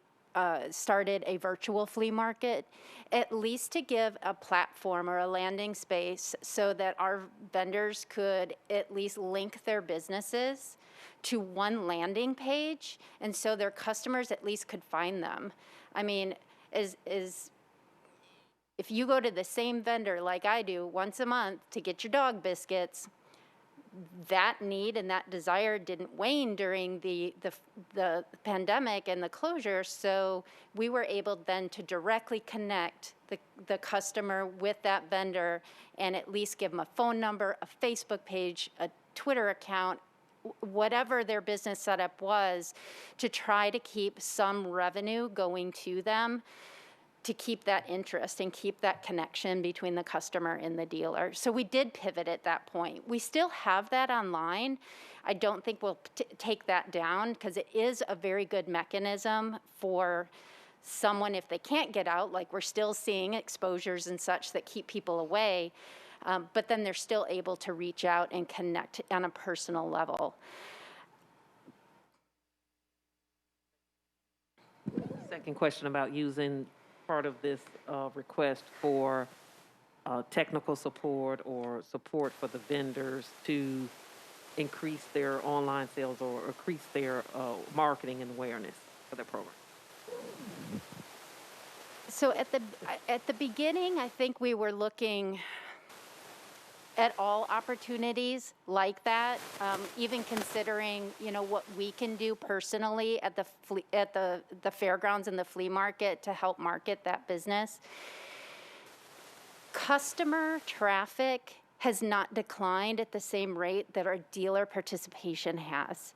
started a virtual flea market, at least to give a platform or a landing space so that our vendors could at least link their businesses to one landing page, and so their customers at least could find them. I mean, if you go to the same vendor like I do once a month to get your dog biscuits, that need and that desire didn't wane during the pandemic and the closure, so we were able then to directly connect the customer with that vendor and at least give them a phone number, a Facebook page, a Twitter account, whatever their business setup was, to try to keep some revenue going to them, to keep that interest and keep that connection between the customer and the dealer. So we did pivot at that point. We still have that online. I don't think we'll take that down, because it is a very good mechanism for someone, if they can't get out, like we're still seeing exposures and such that keep people away, but then they're still able to reach out and connect on a personal level. Second question about using part of this request for technical support or support for the vendors to increase their online sales or increase their marketing and awareness for their program. So at the beginning, I think we were looking at all opportunities like that, even considering, what we can do personally at the fairgrounds and the flea market to help market that business. Customer traffic has not declined at the same rate that our dealer participation has.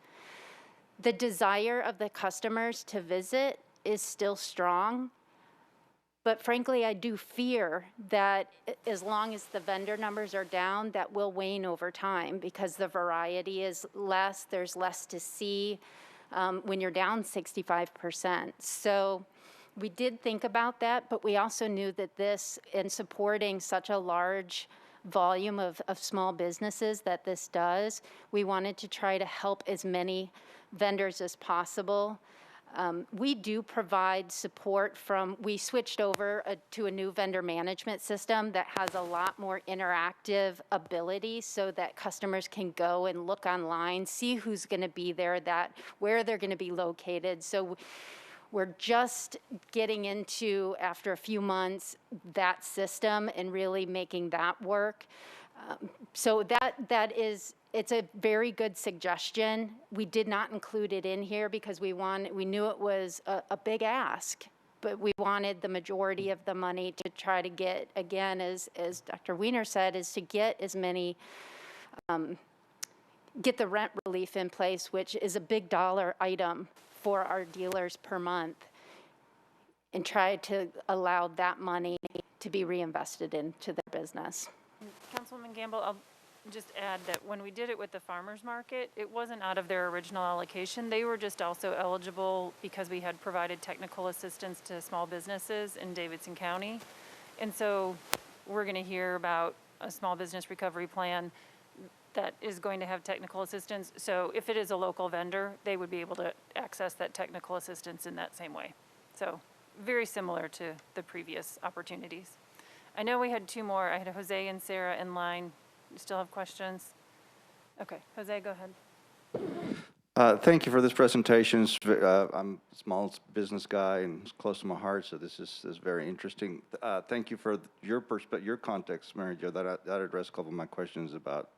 The desire of the customers to visit is still strong. But frankly, I do fear that as long as the vendor numbers are down, that will wane over time, because the variety is less, there's less to see when you're down 65%. So we did think about that, but we also knew that this, in supporting such a large volume of small businesses that this does, we wanted to try to help as many vendors as possible. We do provide support we switched over to a new vendor management system that has a lot more interactive ability, so that customers can go and look online, see who's going to be there, where they're going to be located. So we're just getting into, after a few months, that system and really making that work. So it's a very good suggestion. We did not include it in here because we knew it was a big ask, but we wanted the majority of the money to try to get, again, as Dr. Weiner said, is to get as many, get the rent relief in place, which is a big dollar item for our dealers per month, and try to allow that money to be reinvested into their business. Councilwoman Gamble, just add that when we did it with the farmer's market, it wasn't out of their original allocation. They were just also eligible because we had provided technical assistance to small businesses in Davidson County. And so we're going to hear about a small business recovery plan that is going to have technical assistance. So if it is a local vendor, they would be able to access that technical assistance in that same way. So very similar to the previous opportunities. I know we had two more. I had Jose and Sarah in line. You still have questions? Okay, Jose, go ahead. Thank you for this presentation. I'm a small business guy and it's close to my heart, so this is very interesting. Thank you for your your context, Mary Jo. That addressed a couple of my questions about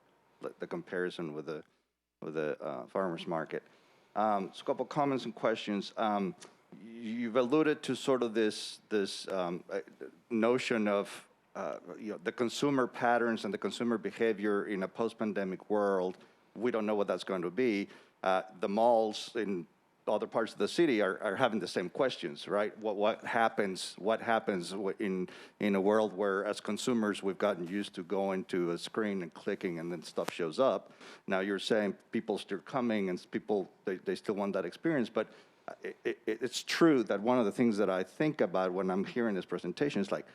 the comparison with the farmers market. So a couple comments and questions. You've alluded to sort of this notion of the consumer patterns and the consumer behavior in a post-pandemic world. We don't know what that's going to be. The malls in other parts of the city are having the same questions, right? What happens in a world where, as consumers, we've gotten used to going to a screen and clicking and then stuff shows up. Now you're saying people still coming and people, they still want that experience, but it's true that one of the things that I think about when I'm hearing this presentation is like,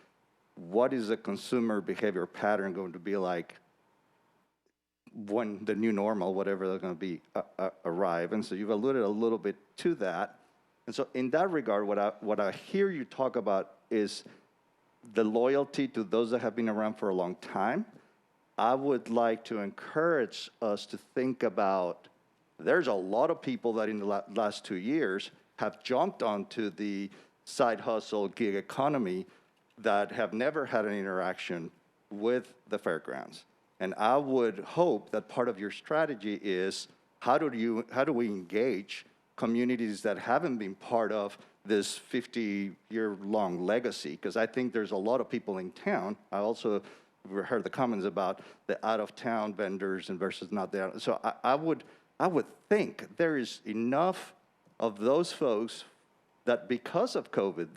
what is a consumer behavior pattern going to be like when the new normal, whatever they're going to be, arrive? And so you've alluded a little bit to that. And so in that regard, what I hear you talk about is the loyalty to those that have been around for a long time. I would like to encourage us to think about, there's a lot of people that in the last 2 years have jumped onto the side hustle gig economy that have never had an interaction with the fairgrounds. And I would hope that part of your strategy is how do we engage communities that haven't been part of this 50-year-long legacy? Because I think there's a lot of people in town. I also heard the comments about the out-of-town vendors and versus not there. So I would think there is enough of those folks that because of COVID,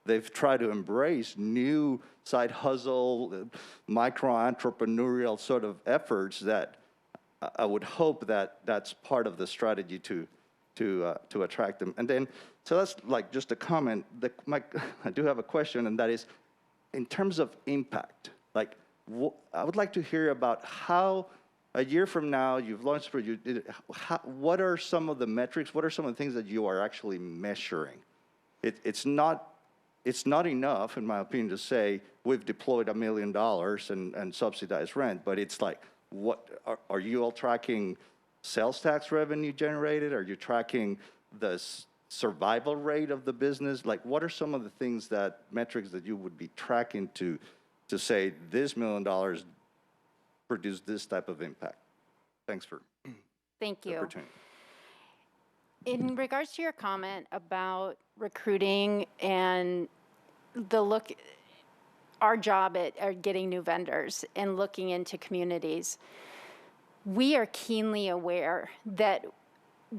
they've tried to embrace new side hustle, micro-entrepreneurial sort of efforts that I would hope that that's part of the strategy to attract them. And then, so that's like just a comment. I do have a question, and that is, in terms of impact, like I would like to hear about how a year from now you've launched, what are some of the metrics, what are some of the things that you are actually measuring? It's not enough, in my opinion, to say we've deployed $1 million and subsidized rent, but it's like, what are you all tracking? Sales tax revenue generated? Are you tracking the survival rate of the business? Like, what are some of the things metrics that you would be tracking to say this $1 million produced this type of impact? Thanks for Thank the you. opportunity. In regards to your comment about recruiting and our job at getting new vendors and looking into communities, we are keenly aware that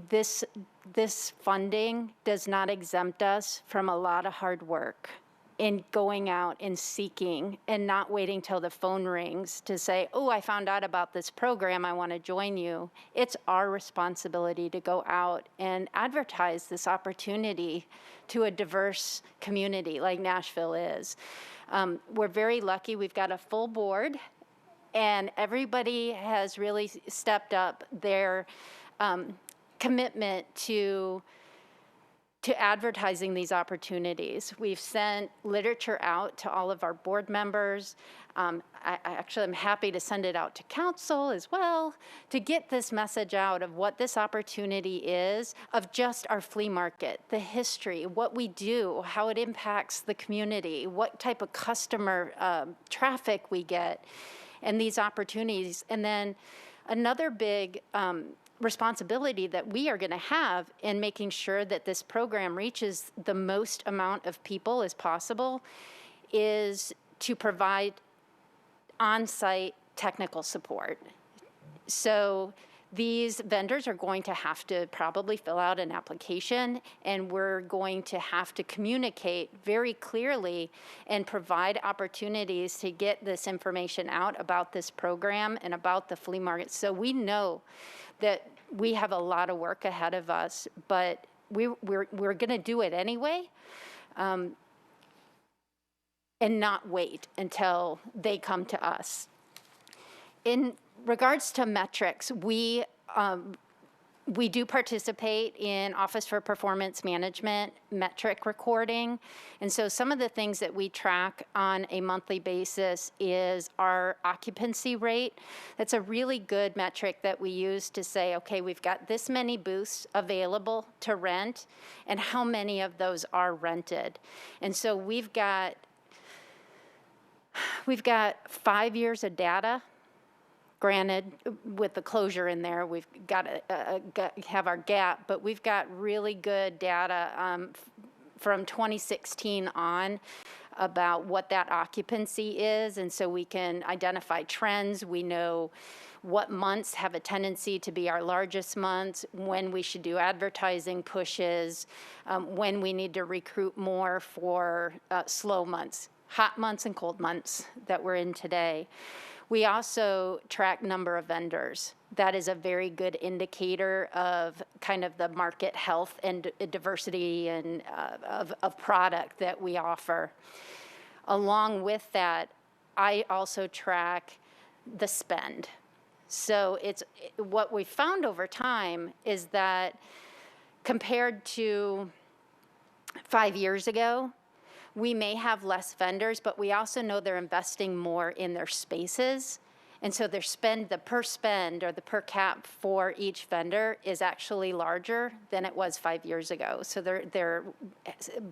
this funding does not exempt us from a lot of hard work in going out and seeking and not waiting till the phone rings to say, oh, I found out about this program, I want to join you. It's our responsibility to go out and advertise this opportunity to a diverse community like Nashville is. We're very lucky. We've got a full board, and everybody has really stepped up their commitment to advertising these opportunities. We've sent literature out to all of our board members. I'm happy to send it out to council as well to get this message out of what this opportunity is, of just our flea market, the history, what we do, how it impacts the community, what type of customer traffic we get, and these opportunities. And then another big responsibility that we are going to have in making sure that this program reaches the most amount of people as possible is to provide on-site technical support. So these vendors are going to have to probably fill out an application, and we're going to have to communicate very clearly and provide opportunities to get this information out about this program and about the flea market. So we know that we have a lot of work ahead of us, but we're going to do it anyway, and not wait until they come to us. In regards to metrics, we do participate in Office for Performance Management metric recording. And so some of the things that we track on a monthly basis is our occupancy rate. That's a really good metric that we use to say, okay, we've got this many booths available to rent, and how many of those are rented. And so we've got 5 years of data. Granted, with the closure in there, we've got to have our gap, but we've got really good data from 2016 on about what that occupancy is, and so we can identify trends. We know what months have a tendency to be our largest months, when we should do advertising pushes, when we need to recruit more for slow months, hot months and cold months that we're in today. We also track number of vendors. That is a very good indicator of kind of the market health and diversity and of product that we offer. Along with that, I also track the spend. So what we found over time is that compared to 5 years ago, we may have less vendors, but we also know they're investing more in their spaces. And so their spend, the per spend or the per cap for each vendor is actually larger than it was 5 years ago. So they're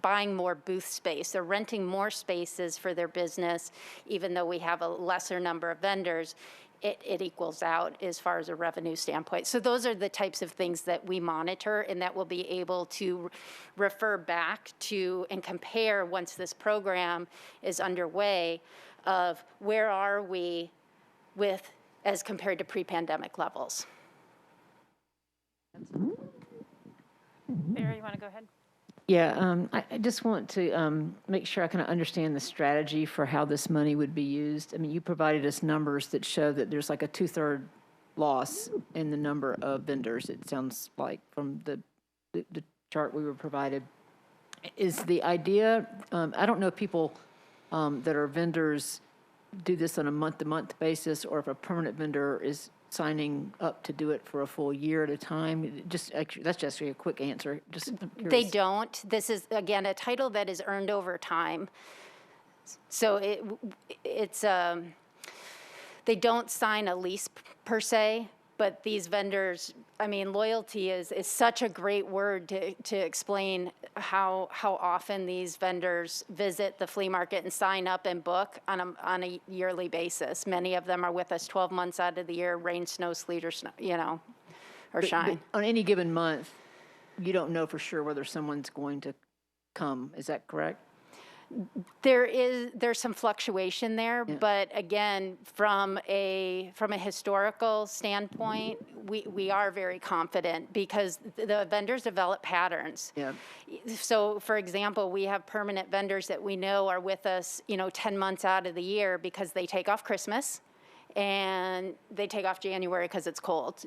buying more booth space. They're renting more spaces for their business, even though we have a lesser number of vendors. It equals out as far as a revenue standpoint. So those are the types of things that we monitor, and that we'll be able to refer back to and compare once this program is underway of where are we with as compared to pre-pandemic levels. Barry, you want to go ahead? Yeah, I just want to make sure I kind of understand the strategy for how this money would be used. I mean, you provided us numbers that show that there's like a 2/3 loss in the number of vendors, it sounds like, from the chart we were provided. Is the idea, I don't know if people that are vendors do this on a month-to-month basis, or if a permanent vendor is signing up to do it for a full year at a time? That's just a quick answer. Just curious. They don't. This is, again, a title that is earned over time. So it's they don't sign a lease per se, but these vendors, I mean, loyalty is such a great word to explain how often these vendors visit the flea market and sign up and book on a yearly basis. Many of them are with us 12 months out of the year, rain, snow, sleet, or snow, or shine. But on any given month, you don't know for sure whether someone's going to come. Is that correct? There's some fluctuation there, Yeah. but again, from a historical standpoint, we are very confident because the vendors develop patterns. Yeah. So, for example, we have permanent vendors that we know are with us, 10 months out of the year because they take off Christmas and they take off January because it's cold.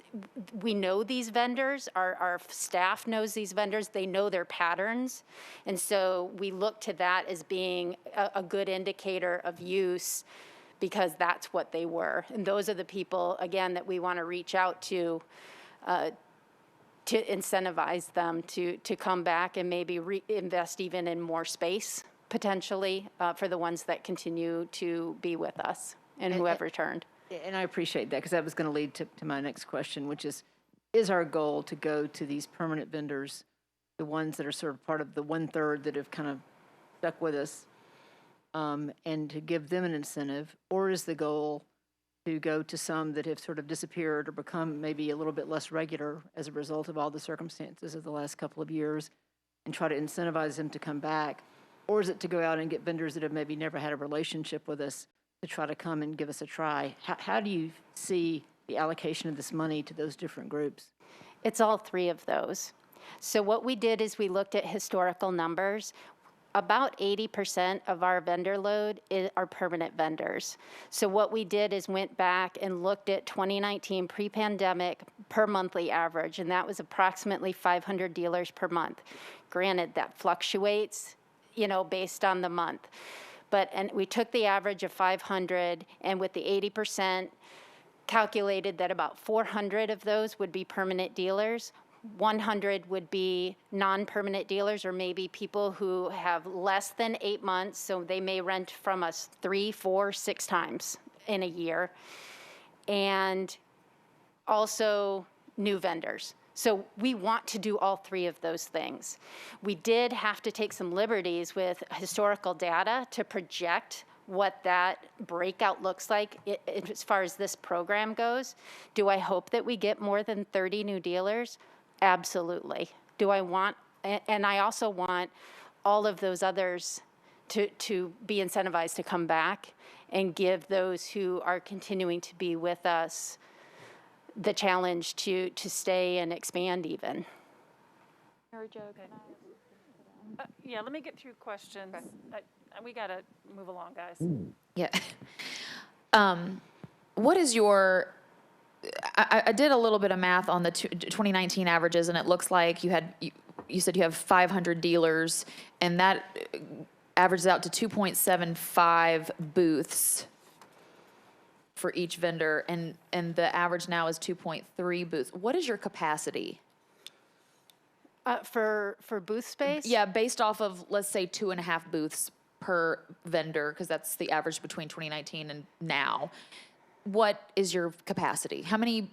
We know these vendors, our staff knows these vendors, they know their patterns, and so we look to that as being a good indicator of use because that's what they were. And those are the people, again, that we want to reach out to incentivize them to come back and maybe invest even in more space, potentially, for the ones that continue to be with us and who have returned. And I appreciate that, because that was going to lead to my next question, which is our goal to go to these permanent vendors, the ones that are sort of part of the 1/3 that have kind of stuck with us, and to give them an incentive, or is the goal to go to some that have sort of disappeared or become maybe a little bit less regular as a result of all the circumstances of the last couple of years, and try to incentivize them to come back? Or is it to go out and get vendors that have maybe never had a relationship with us to try to come and give us a try? How do you see the allocation of this money to those different groups? It's all three of those. So what we did is we looked at historical numbers. About 80% of our vendor load are permanent vendors. So what we did is went back and looked at 2019 pre-pandemic per monthly average, and that was approximately 500 dealers per month. Granted, that fluctuates, based on the month. And we took the average of 500, and with the 80%, calculated that about 400 of those would be permanent dealers. 100 would be non-permanent dealers, or maybe people who have less than 8 months, so they may rent from us 3, 4, 6 times in a year. And also new vendors. So we want to do all three of those things. We did have to take some liberties with historical data to project what that breakout looks like as far as this program goes. Do I hope that we get more than 30 new dealers? Absolutely. Do I want, and I also want all of those others to be incentivized to come back and give those who are continuing to be with us the challenge to stay and expand even. Mary Jo, can I? Yeah, let me get through questions. We got to move along, guys. Yeah. What is your, I did a little bit of math on the 2019 averages, and it looks like you said you have 500 dealers, and that averages out to 2.75 booths for each vendor, and the average now is 2.3 booths. What is your capacity? For booth space? Yeah, based off of, let's say, 2.5 booths per vendor, because that's the average between 2019 and now. What is your capacity? How many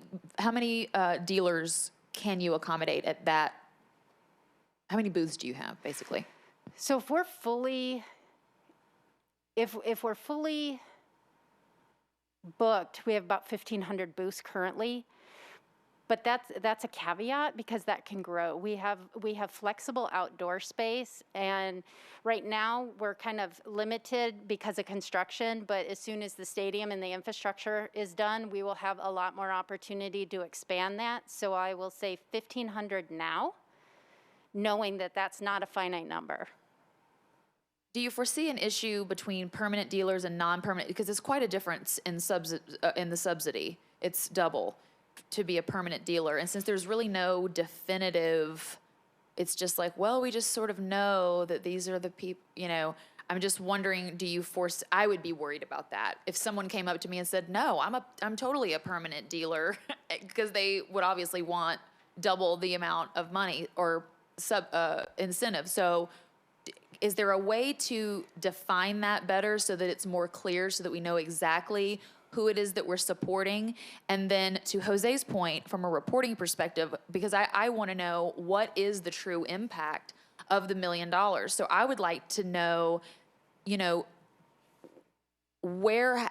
dealers can you accommodate at that? How many booths do you have, basically? So if we're fully, if we're fully booked, we have about 1,500 booths currently. But that's a caveat, because that can grow. We have flexible outdoor space, and right now we're kind of limited because of construction, but as soon as the stadium and the infrastructure is done, we will have a lot more opportunity to expand that. So I will say 1,500 now, knowing that that's not a finite number. Do you foresee an issue between permanent dealers and non-permanent? Because it's quite a difference in the subsidy. It's double to be a permanent dealer. And since there's really no definitive, it's just like, well, we just sort of know that these are the people, I'm just wondering, I would be worried about that. If someone came up to me and said, no, I'm totally a permanent dealer, because they would obviously want double the amount of money or incentive. So is there a way to define that better so that it's more clear, so that we know exactly who it is that we're supporting? And then to Jose's point, from a reporting perspective, because I want to know what is the true impact of the $1 million. So I would like to know, where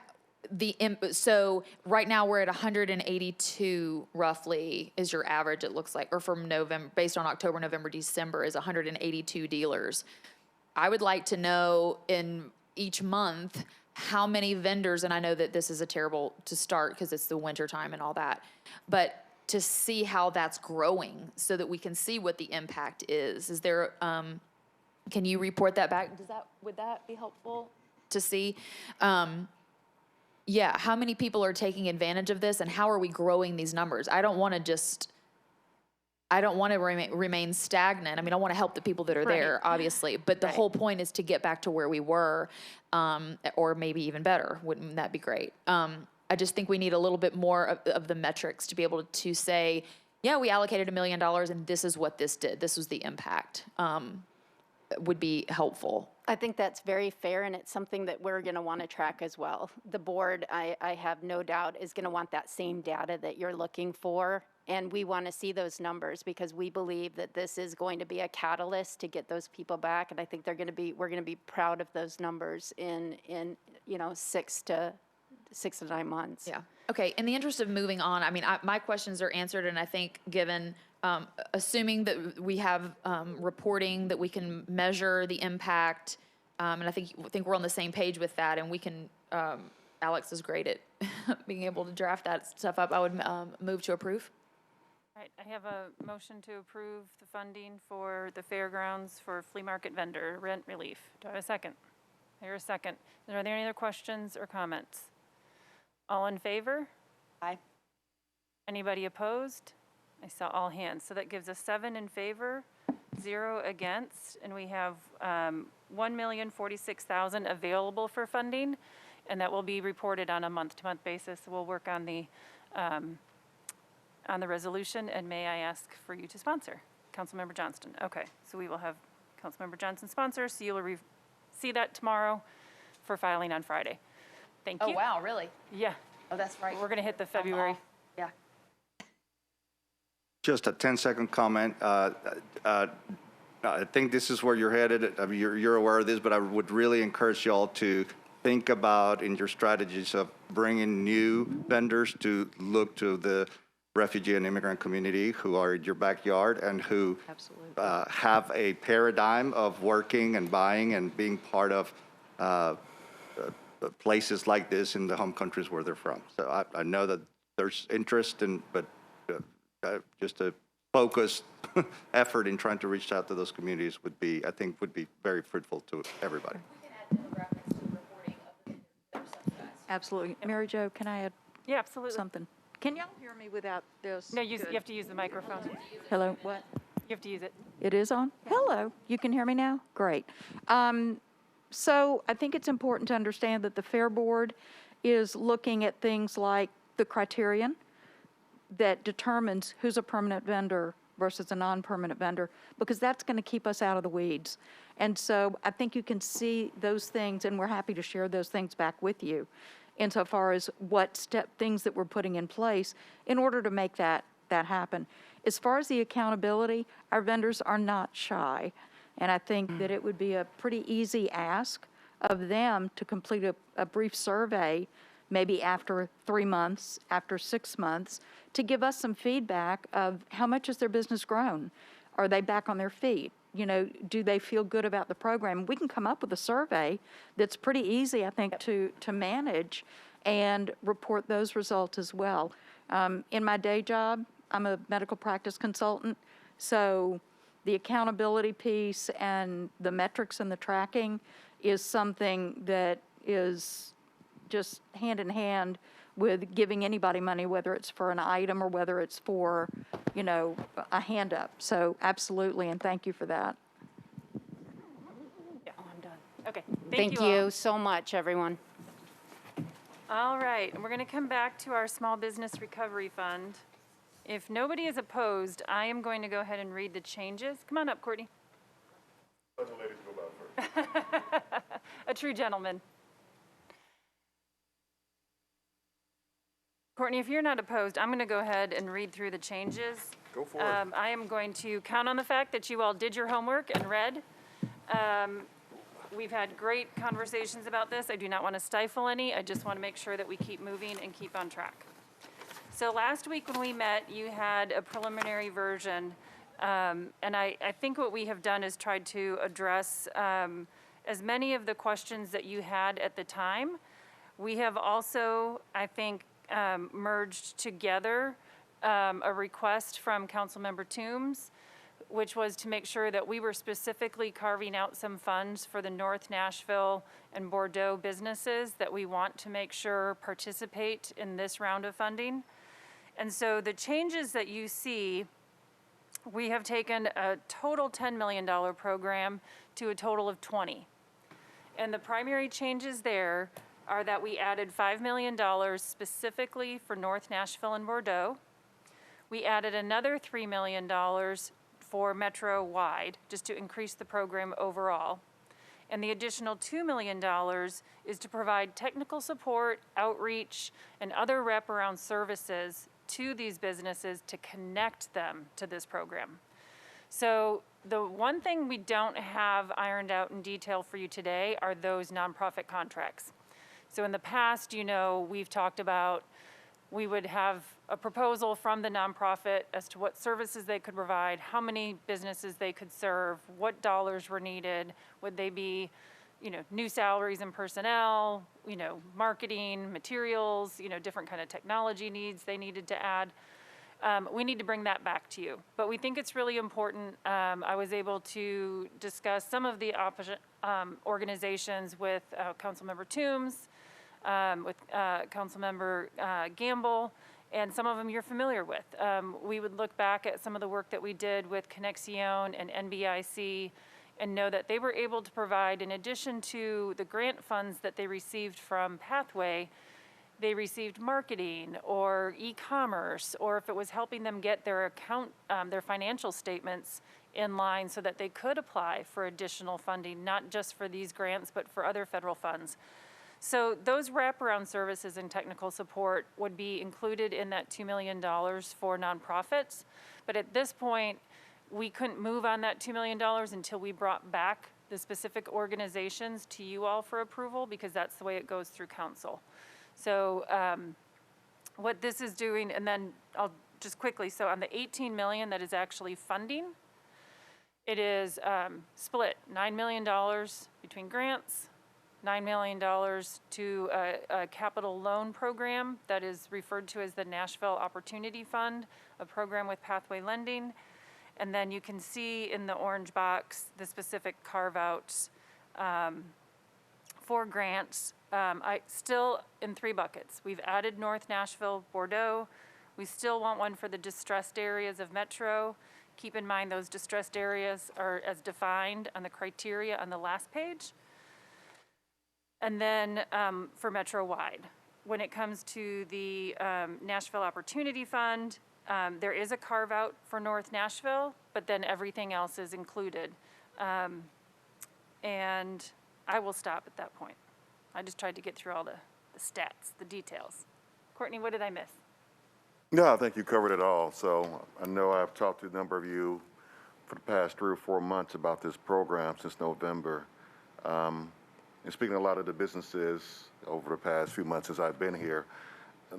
so right now we're at 182 roughly is your average, it looks like, or from November, based on October, November, December is 182 dealers. I would like to know in each month how many vendors, and I know that this is a terrible to start because it's the winter time and all that, but to see how that's growing so that we can see what the impact is. Is there, can you report that back? Would that be helpful to see? Yeah, how many people are taking advantage of this, and how are we growing these numbers? I don't want to remain stagnant. I mean, I want to help the people that are there, obviously. But the whole point is to get back to where we were, or maybe even better. Wouldn't that be great? I just think we need a little bit more of the metrics to be able to say, yeah, we allocated $1 million, and this is what this did. This was the impact. Would be helpful. I think that's very fair, and it's something that we're going to want to track as well. The board, I have no doubt, is going to want that same data that you're looking for, and we want to see those numbers because we believe that this is going to be a catalyst to get those people back, and I think we're going to be proud of those numbers in 6 to 9 months. Yeah. Okay. In the interest of moving on, I mean, my questions are answered, and I think given, assuming that we have reporting that we can measure the impact, and I think we're on the same page with that, and we can Alex is great at being able to draft that stuff up. I would move to approve. All right, I have a motion to approve the funding for the fairgrounds for flea market vendor rent relief. Do I have a second? I hear a second. Are there any other questions or comments? All in favor? Aye. Anybody opposed? I saw all hands. So that gives us 7 in favor, 0 against, and we have $1,046,000 available for funding, and that will be reported on a month-to-month basis. So we'll work on the resolution, and may I ask for you to sponsor? Councilmember Johnston. Okay, so we will have Councilmember Johnson sponsor, so you'll see that tomorrow for filing on Friday. Thank you. Oh, wow, really? Yeah, Oh, that's right. we're going to hit the February. Yeah. Just a 10-second comment. I think this is where you're headed. I mean, you're aware of this, but I would really encourage y'all to think about in your strategies of bringing new vendors to look to the refugee and immigrant community who are in your backyard and who have a paradigm of working and buying and being part of places like this in the home countries where they're from. So I know that there's interest but just a focused effort in trying to reach out to those communities I think would be very fruitful to everybody. Absolutely. Mary Jo, can I add Yeah, absolutely. something? Can y'all hear me without this? No, you have to use the microphone. Hello, what? You have to use it. It is on? Hello, you can hear me now? Great. So I think it's important to understand that the Fair Board is looking at things like the criterion that determines who's a permanent vendor versus a non-permanent vendor, because that's going to keep us out of the weeds. And so I think you can see those things, and we're happy to share those things back with you insofar as things that we're putting in place in order to make that happen. As far as the accountability, our vendors are not shy. And I think that it would be a pretty easy ask of them to complete a brief survey, maybe after 3 months, after 6 months, to give us some feedback of how much has their business grown? Are they back on their feet? You know, do they feel good about the program? We can come up with a survey that's pretty easy, I think, to manage and report those results as well. In my day job, I'm a medical practice consultant, so the accountability piece and the metrics and the tracking is something that is just hand in hand with giving anybody money, whether it's for an item or whether it's for, a hand up. So absolutely, and thank you for that. Yeah, I'm done. Okay, Thank all. you so much, everyone. All right, and we're going to come back to our Small Business Recovery Fund. If nobody is opposed, I am going to go ahead and read the changes. Come on up, Courtney. Let the ladies go back first. A true gentleman. Courtney, if you're not opposed, I'm going to go ahead and read through the changes. Go for it. I am going to count on the fact that you all did your homework and read. We've had great conversations about this. I do not want to stifle any. I just want to make sure that we keep moving and keep on track. So last week when we met, you had a preliminary version, and I think what we have done is tried to address as many of the questions that you had at the time. We have also, I think, merged together a request from Councilmember Toombs, which was to make sure that we were specifically carving out some funds for the North Nashville and Bordeaux businesses that we want to make sure participate in this round of funding. And so the changes that you see, we have taken a total $10 million program to a total of 20. And the primary changes there are that we added $5 million specifically for North Nashville and Bordeaux. We added another $3 million for Metro-wide, just to increase the program overall. And the additional $2 million is to provide technical support, outreach, and other wraparound services to these businesses to connect them to this program. So the one thing we don't have ironed out in detail for you today are those nonprofit contracts. So in the past, we've talked about we would have a proposal from the nonprofit as to what services they could provide, how many businesses they could serve, what dollars were needed, would they be, new salaries and personnel, marketing, materials, different kind of technology needs they needed to add. We need to bring that back to you. But we think it's really important. I was able to discuss some of the organizations with Councilmember Toombs, with Councilmember Gamble, and some of them you're familiar with. We would look back at some of the work that we did with Conexión and NBIC and know that they were able to provide, in addition to the grant funds that they received from Pathway, they received marketing or e-commerce, or if it was helping them get their their financial statements in line so that they could apply for additional funding, not just for these grants, but for other federal funds. So those wraparound services and technical support would be included in that $2 million for nonprofits. But at this point, we couldn't move on that $2 million until we brought back the specific organizations to you all for approval, because that's the way it goes through council. So what this is doing, and then I'll just quickly, so on the 18 million that is actually funding, it is split $9 million between grants, $9 million to a capital loan program that is referred to as the Nashville Opportunity Fund, a program with Pathway Lending. And then you can see in the orange box the specific carve-outs for grants. Still in 3 buckets. We've added North Nashville, Bordeaux. We still want one for the distressed areas of Metro. Keep in mind those distressed areas are as defined on the criteria on the last page. And then for Metro-wide. When it comes to the Nashville Opportunity Fund, there is a carve-out for North Nashville, but then everything else is included. And I will stop at that point. I just tried to get through all the stats, the details. Courtney, what did I miss? No, I think you covered it all. So I know I've talked to a number of you for the past 3 or 4 months about this program since November. And speaking to a lot of the businesses over the past few months since I've been here,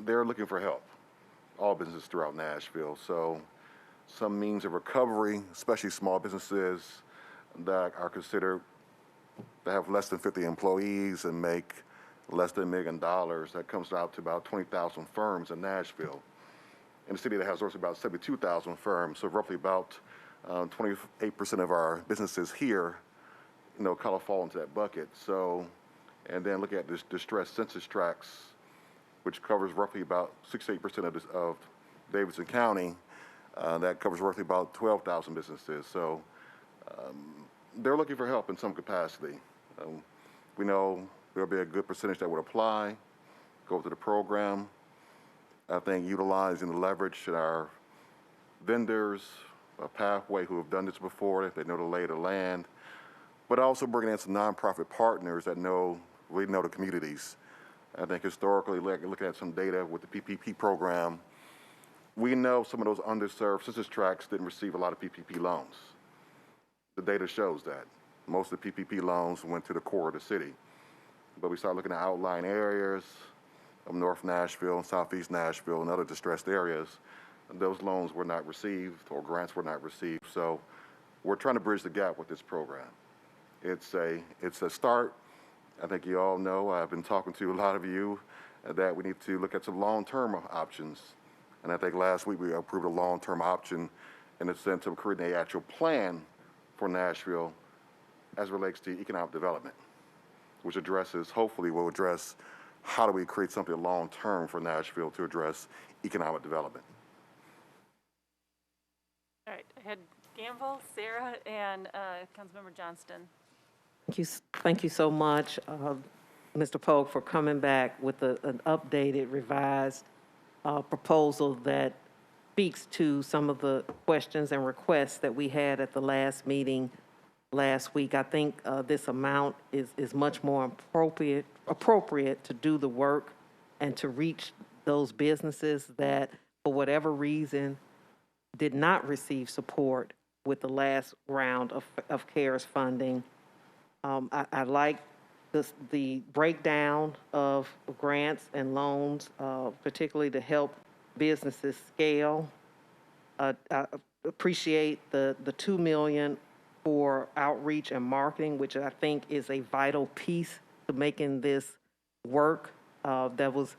they're looking for help. All businesses throughout Nashville. So some means of recovery, especially small businesses that are considered to have less than 50 employees and make less than $1 million, that comes out to about 20,000 firms in Nashville. In a city that has roughly about 72,000 firms, so roughly about 28% of our businesses here, kind of fall into that bucket. So, and then look at this distressed census tracts, which covers roughly about 68% of Davidson County. That covers roughly about 12,000 businesses. So they're looking for help in some capacity. We know there'll be a good percentage that would apply, go through the program. I think utilizing the leverage in our vendors, a Pathway who have done this before, they know the lay of the land, but also bringing in some nonprofit partners that really know the communities. I think historically, looking at some data with the PPP program, we know some of those underserved census tracts didn't receive a lot of PPP loans. The data shows that. Most of the PPP loans went to the core of the city. But we started looking at outlying areas of North Nashville and Southeast Nashville and other distressed areas. And those loans were not received or grants were not received. So we're trying to bridge the gap with this program. It's a start. I think you all know, I've been talking to a lot of you, that we need to look at some long-term options. And I think last week we approved a long-term option in the sense of creating an actual plan for Nashville as it relates to economic development, which hopefully will address how do we create something long-term for Nashville to address economic development. All right, I had Gamble, Sarah, and Councilmember Johnston. Thank you so much, Mr. Polk, for coming back with an updated, revised proposal that speaks to some of the questions and requests that we had at the last meeting last week. I think this amount is much more appropriate to do the work and to reach those businesses that, for whatever reason, did not receive support with the last round of CARES funding. I like the breakdown of grants and loans, particularly to help businesses scale. I appreciate the $2 million for outreach and marketing, which I think is a vital piece to making this work. That was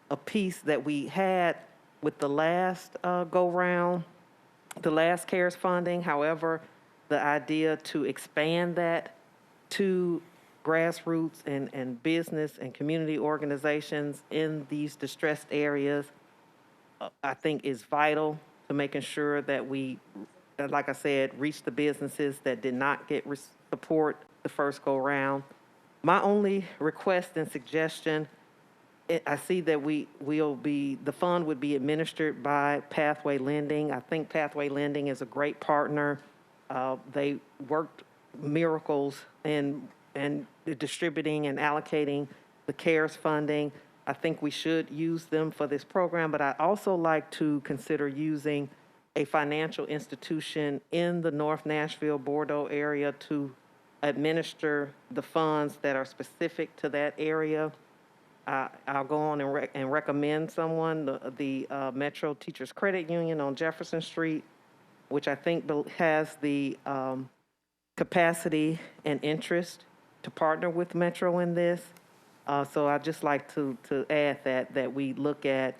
a piece that we had with the last go-round, the last CARES funding. However, the idea to expand that to grassroots and business and community organizations in these distressed areas, I think is vital to making sure that we, like I said, reach the businesses that did not get support the first go-round. My only request and suggestion, I see that the fund would be administered by Pathway Lending. I think Pathway Lending is a great partner. They worked miracles in distributing and allocating the CARES funding. I think we should use them for this program, but I also like to consider using a financial institution in the North Nashville, Bordeaux area to administer the funds that are specific to that area. I'll go on and recommend someone, the Metro Teachers Credit Union on Jefferson Street, which I think has the capacity and interest to partner with Metro in this. So I'd just like to add that we look at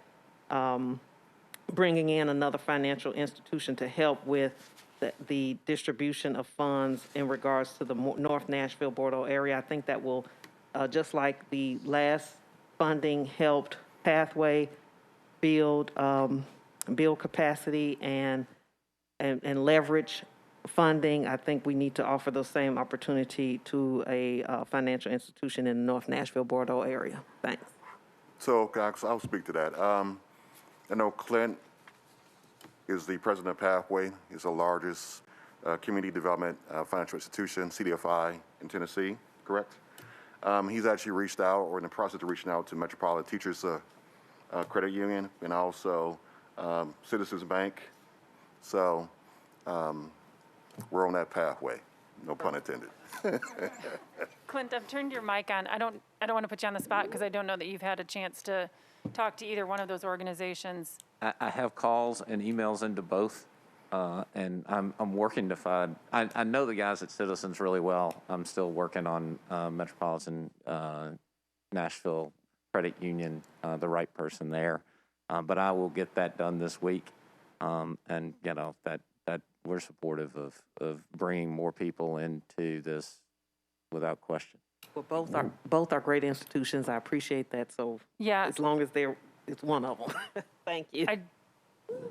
bringing in another financial institution to help with the distribution of funds in regards to the North Nashville, Bordeaux area. I think that will, just like the last funding helped Pathway build capacity and leverage funding, I think we need to offer the same opportunity to a financial institution in the North Nashville, Bordeaux area. Thanks. So I'll speak to that. I know Clint is the president of Pathway. He's the largest community development financial institution, CDFI, in Tennessee, correct? He's actually reached out, or in the process of reaching out, to Metropolitan Teachers Credit Union and also Citizens Bank. So we're on that pathway, no pun intended. Clint, I've turned your mic on. I don't want to put you on the spot because I don't know that you've had a chance to talk to either one of those organizations. I have calls and emails into both, and I'm working to find. I know the guys at Citizens really well. I'm still working on Metropolitan Nashville Credit Union, the right person there, but I will get that done this week, and you know that we're supportive of bringing more people into this without question. Well, both are great institutions. I appreciate that. So Yeah. as long as it's one of them. Thank you. I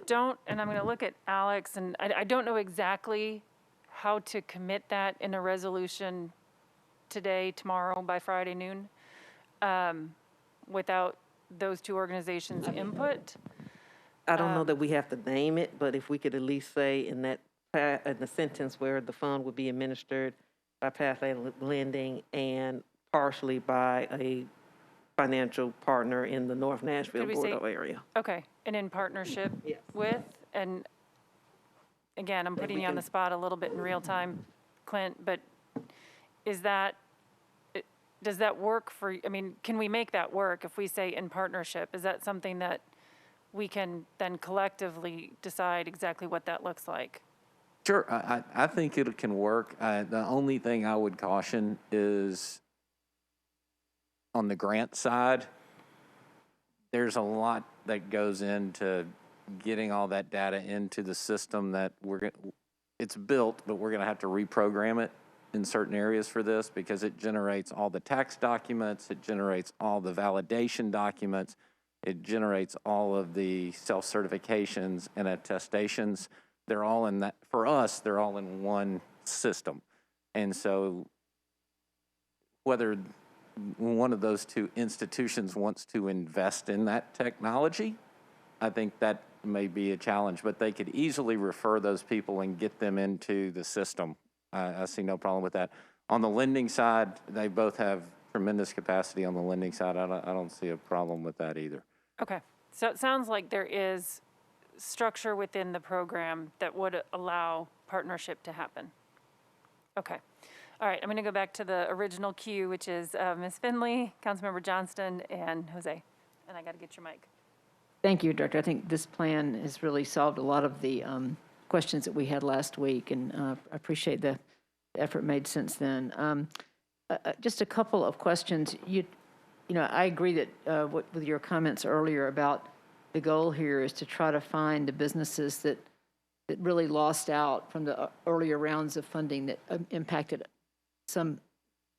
don't, and I'm going to look at Alex, and I don't know exactly how to commit that in a resolution today, tomorrow, by Friday noon, without those two organizations' input. I don't know that we have to name it, but if we could at least say in the sentence where the fund would be administered by Pathway Lending and partially by a financial partner in the North Nashville, Could we say- Bordeaux area. Okay, and in partnership Yes. with, and again, I'm putting you on the spot a little bit in real time, Clint, but does that work for, I mean, can we make that work if we say in partnership? Is that something that we can then collectively decide exactly what that looks like? Sure, I think it can work. The only thing I would caution is on the grant side, there's a lot that goes into getting all that data into the system that it's built, but we're going to have to reprogram it in certain areas for this because it generates all the tax documents, it generates all the validation documents, it generates all of the self-certifications and attestations. They're all in that, for us, they're all in one system. And so whether one of those two institutions wants to invest in that technology, I think that may be a challenge, but they could easily refer those people and get them into the system. I see no problem with that. On the lending side, they both have tremendous capacity on the lending side. I don't see a problem with that either. Okay, so it sounds like there is structure within the program that would allow partnership to happen. Okay. All right, I'm going to go back to the original queue, which is Ms. Finley, Councilmember Johnston, and Jose. And I got to get your mic. Thank you, Director. I think this plan has really solved a lot of the questions that we had last week, and I appreciate the effort made since then. Just a couple of questions. You know, I agree that with your comments earlier about the goal here is to try to find the businesses that really lost out from the earlier rounds of funding that impacted some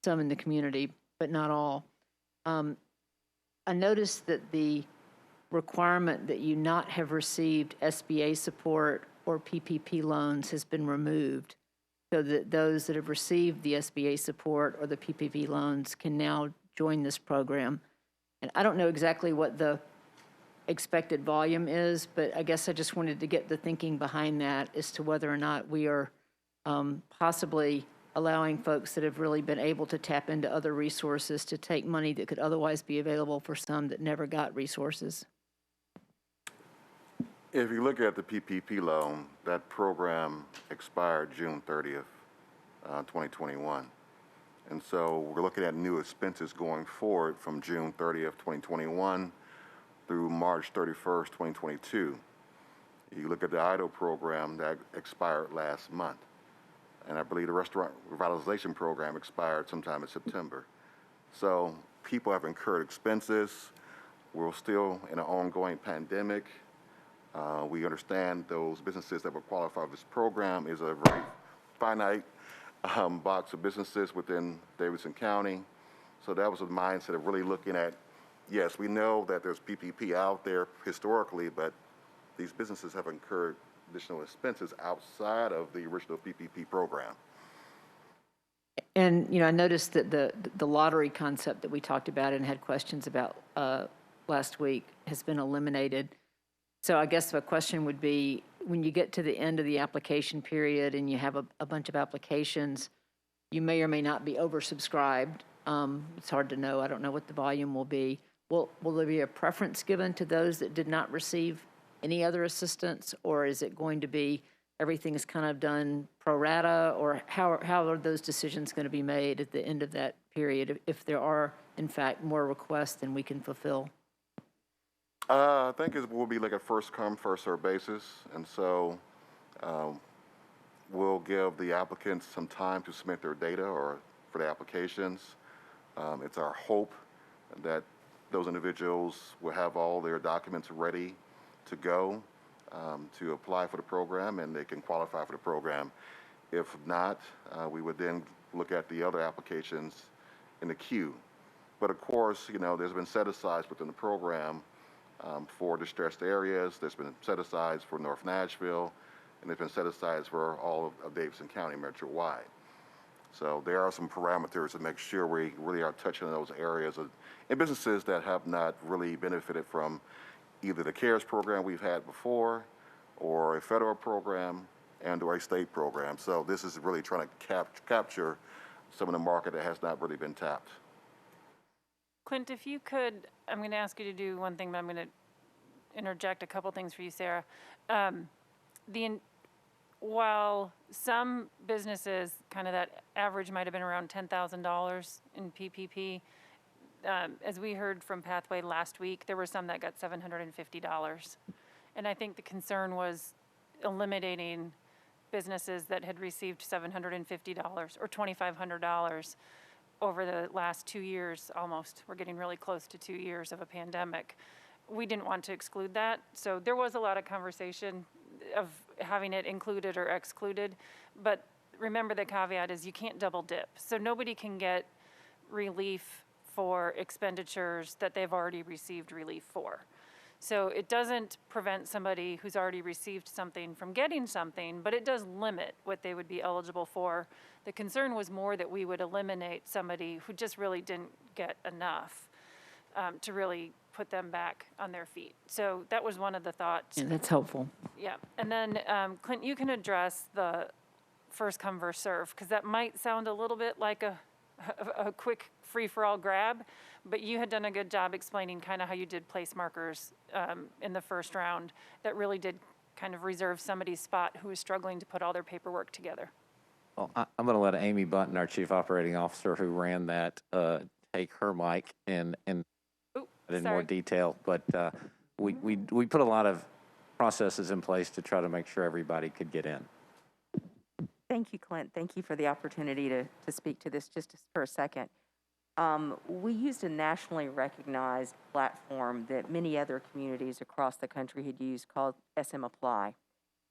in the community, but not all. I noticed that the requirement that you not have received SBA support or PPP loans has been removed, so that those that have received the SBA support or the PPP loans can now join this program. And I don't know exactly what the expected volume is, but I guess I just wanted to get the thinking behind that as to whether or not we are possibly allowing folks that have really been able to tap into other resources to take money that could otherwise be available for some that never got resources. If you look at the PPP loan, that program expired June 30th, 2021. And so we're looking at new expenses going forward from June 30th, 2021 through March 31st, 2022. You look at the IDO program that expired last month. And I believe the restaurant revitalization program expired sometime in September. So people have incurred expenses. We're still in an ongoing pandemic. We understand those businesses that will qualify for this program is a very finite box of businesses within Davidson County. So that was a mindset of really looking at, yes, we know that there's PPP out there historically, but these businesses have incurred additional expenses outside of the original PPP program. And, you know, I noticed that the lottery concept that we talked about and had questions about last week has been eliminated. So I guess the question would be, when you get to the end of the application period and you have a bunch of applications, you may or may not be oversubscribed. It's hard to know. I don't know what the volume will be. Will there be a preference given to those that did not receive any other assistance, or is it going to be everything is kind of done pro rata, or how are those decisions going to be made at the end of that period if there are, in fact, more requests than we can fulfill? I think it will be like a first come, first served basis. And so we'll give the applicants some time to submit their data or for the applications. It's our hope that those individuals will have all their documents ready to go to apply for the program, and they can qualify for the program. If not, we would then look at the other applications in the queue. But of course, you know, there's been set-asides within the program for distressed areas. There's been set-asides for North Nashville, and there's been set-asides for all of Davidson County metro-wide. So there are some parameters to make sure we really are touching those areas and businesses that have not really benefited from either the CARES program we've had before, or a federal program, and or a state program. So this is really trying to capture some of the market that has not really been tapped. Clint, if you could, I'm going to ask you to do one thing, but I'm going to interject a couple things for you, Sarah. While some businesses, kind of that average might have been around $10,000 in PPP, as we heard from Pathway last week, there were some that got $750. And I think the concern was eliminating businesses that had received $750 or $2,500 over the last 2 years almost. We're getting really close to 2 years of a pandemic. We didn't want to exclude that. So there was a lot of conversation of having it included or excluded. But remember, the caveat is you can't double dip. So nobody can get relief for expenditures that they've already received relief for. So it doesn't prevent somebody who's already received something from getting something, but it does limit what they would be eligible for. The concern was more that we would eliminate somebody who just really didn't get enough to really put them back on their feet. So that was one of the thoughts. Yeah, that's helpful. Yeah, and then Clint, you can address the first come, first serve, because that might sound a little bit like a quick free-for-all grab, but you had done a good job explaining kind of how you did place markers in the first round that really did kind of reserve somebody's spot who was struggling to put all their paperwork together. Well, I'm going to let Amy Button, our Chief Operating Officer, who ran that, take her mic and in more detail. But we put a lot of processes in place to try to make sure everybody could get in. Thank you, Clint. Thank you for the opportunity to speak to this just for a second. We used a nationally recognized platform that many other communities across the country had used called SM Apply.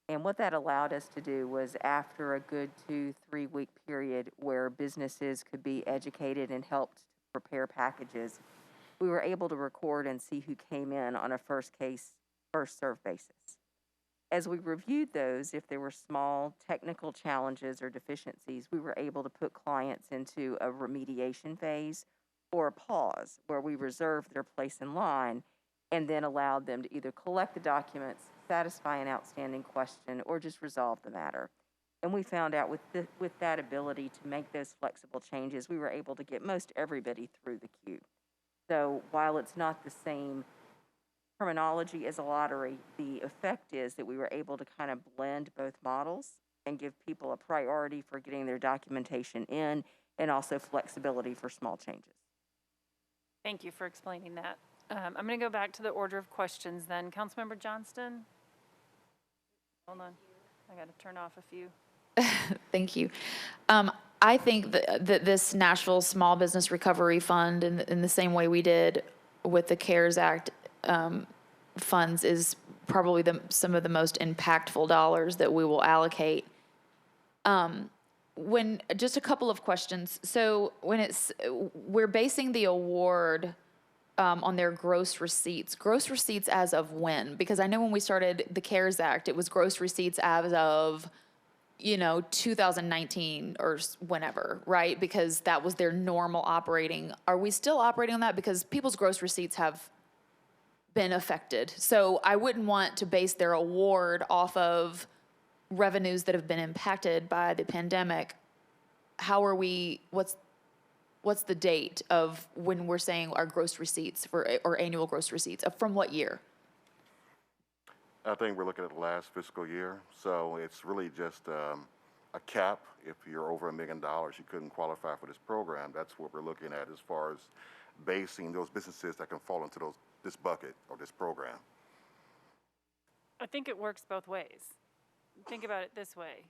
And what that allowed us to do was, after a good 2-3 week period where businesses could be educated and helped prepare packages, we were able to record and see who came in on a first case, first served basis. As we reviewed those, if there were small technical challenges or deficiencies, we were able to put clients into a remediation phase or a pause where we reserved their place in line and then allowed them to either collect the documents, satisfy an outstanding question, or just resolve the matter. And we found out with that ability to make those flexible changes, we were able to get most everybody through the queue. So while it's not the same terminology as a lottery, the effect is that we were able to kind of blend both models and give people a priority for getting their documentation in, and also flexibility for small changes. Thank you for explaining that. I'm going to go back to the order of questions then. Councilmember Johnston? Hold on. I got to turn off a few. Thank you. I think that this Nashville Small Business Recovery Fund, in the same way we did with the CARES Act funds, is probably some of the most impactful dollars that we will allocate. Just a couple of questions. So we're basing the award on their gross receipts. Gross receipts as of when? Because I know when we started the CARES Act, it was gross receipts as of 2019 or whenever, right? Because that was their normal operating. Are we still operating on that? Because people's gross receipts have been affected. So I wouldn't want to base their award off of revenues that have been impacted by the pandemic. What's the date of when we're saying our gross receipts or annual gross receipts? From what year? I think we're looking at the last fiscal year, so it's really just a cap. If you're over $1 million, you couldn't qualify for this program. That's what we're looking at as far as basing those businesses that can fall into this bucket or this program. I think it works both ways. Think about it this way.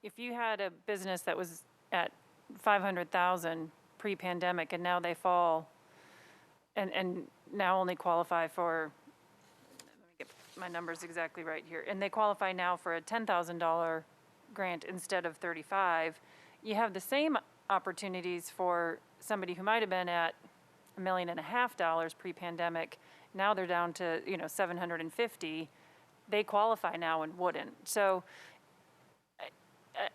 If you had a business that was at $500,000 pre-pandemic and now they fall and now only qualify for, let me get my numbers exactly right here, and they qualify now for a $10,000 grant instead of $35,000, you have the same opportunities for somebody who might have been at $1.5 million pre-pandemic. Now they're down to $750,000. They qualify now and wouldn't. So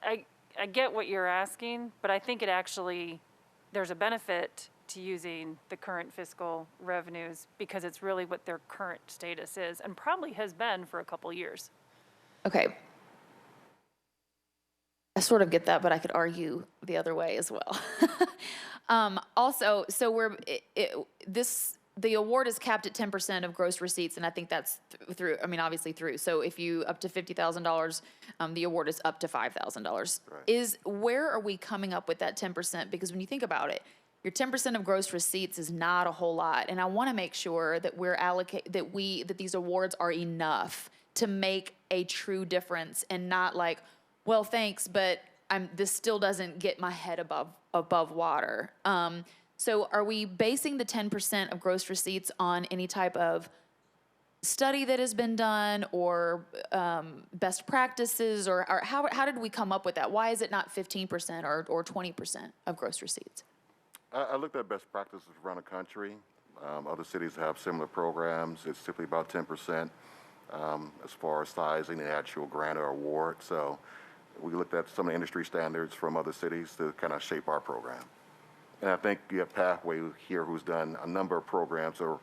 I get what you're asking, but I think there's a benefit to using the current fiscal revenues because it's really what their current status is and probably has been for a couple years. Okay. I sort of get that, but I could argue the other way as well. Also, so the award is capped at 10% of gross receipts, and I think that's obviously through. So if you up to $50,000, the award is up to $5,000. Right. Where are we coming up with that 10%? Because when you think about it, your 10% of gross receipts is not a whole lot, and I want to make sure that that these awards are enough to make a true difference, and not like, well, thanks, but this still doesn't get my head above water. So are we basing the 10% of gross receipts on any type of study that has been done or best practices, or how did we come up with that? Why is it not 15% or 20% of gross receipts? I looked at best practices around the country. Other cities have similar programs. It's typically about 10% as far as sizing the actual grant or award. So we looked at some of the industry standards from other cities to kind of shape our program. And I think you have Pathway here who's done a number of programs or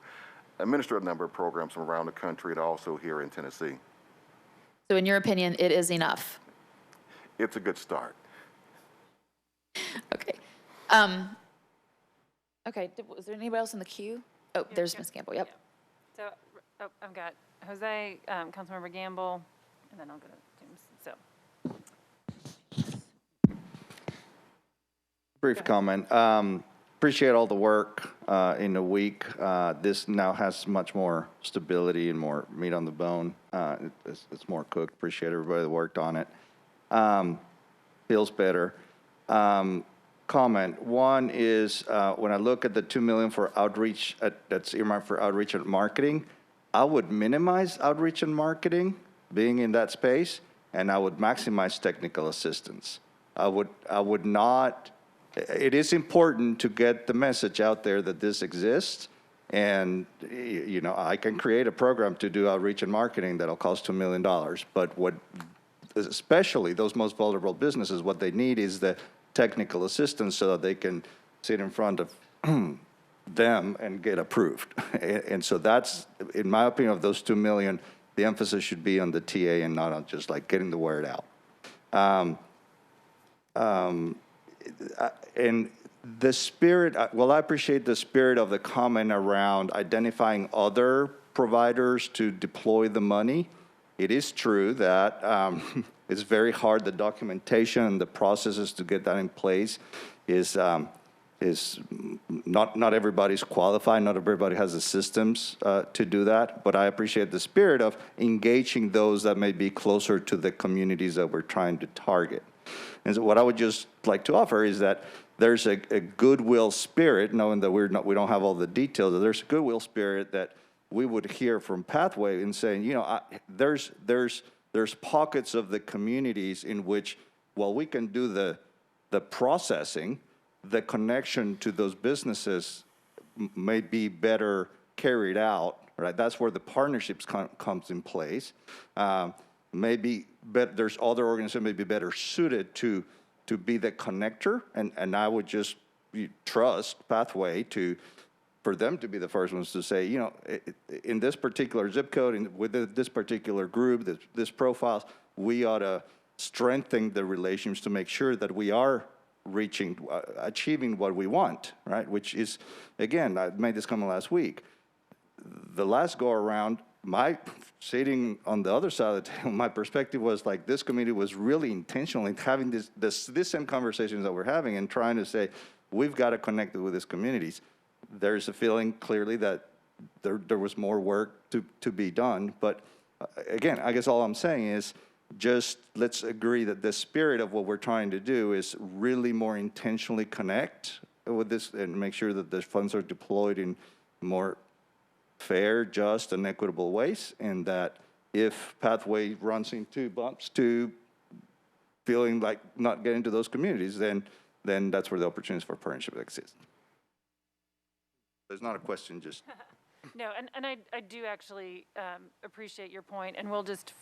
administered a number of programs from around the country and also here in Tennessee. So in your opinion, it is enough? It's a good start. Okay. Okay, was there anybody else in the queue? Oh, there's Ms. Gamble, yep. Yeah. So, I've got Jose, Councilmember Gamble, and then I'll go to James. So. Brief comment. Appreciate all the work in the week. This now has much more stability and more meat on the bone. It's more cooked. Appreciate everybody that worked on it. feels better. Comment. One is when I look at the $2 million for outreach, that's earmarked for outreach and marketing, I would minimize outreach and marketing, being in that space, and I would maximize technical assistance. I would not. It is important to get the message out there that this exists, and you know, I can create a program to do outreach and marketing that'll cost $2 million. But what, especially those most vulnerable businesses, what they need is the technical assistance so that they can sit in front of them and get approved. And so that's, in my opinion, of those $2 million, the emphasis should be on the TA and not on just like getting the word out. And the spirit, well, I appreciate the spirit of the comment around identifying other providers to deploy the money. It is true that it's very hard. The documentation and the processes to get that in place is not everybody's qualified. Not everybody has the systems to do that. But I appreciate the spirit of engaging those that may be closer to the communities that we're trying to target. And so what I would just like to offer is that there's a goodwill spirit, knowing that we don't have all the details. There's a goodwill spirit that we would hear from Pathway in saying, you know, there's pockets of the communities in which, while we can do the processing, the connection to those businesses may be better carried out, right? That's where the partnerships comes in place. Maybe there's other organizations may be better suited to be the connector, and I would just trust Pathway for them to be the first ones to say, you know, in this particular zip code, and with this particular group, this profile, we ought to strengthen the relations to make sure that we are achieving what we want, right? Which is, again, I made this comment last week. The last go around, sitting on the other side of the table, my perspective was like this committee was really intentionally having this same conversations that we're having and trying to say, we've got to connect with these communities. There's a feeling clearly that there was more work to be done. But again, I guess all I'm saying is just let's agree that the spirit of what we're trying to do is really more intentionally connect with this and make sure that the funds are deployed in more fair, just, and equitable ways, and that if Pathway runs into bumps to feeling like not getting to those communities, then that's where the opportunities for partnership exist. There's not a question, just. No, and I do actually appreciate your point, and we'll just,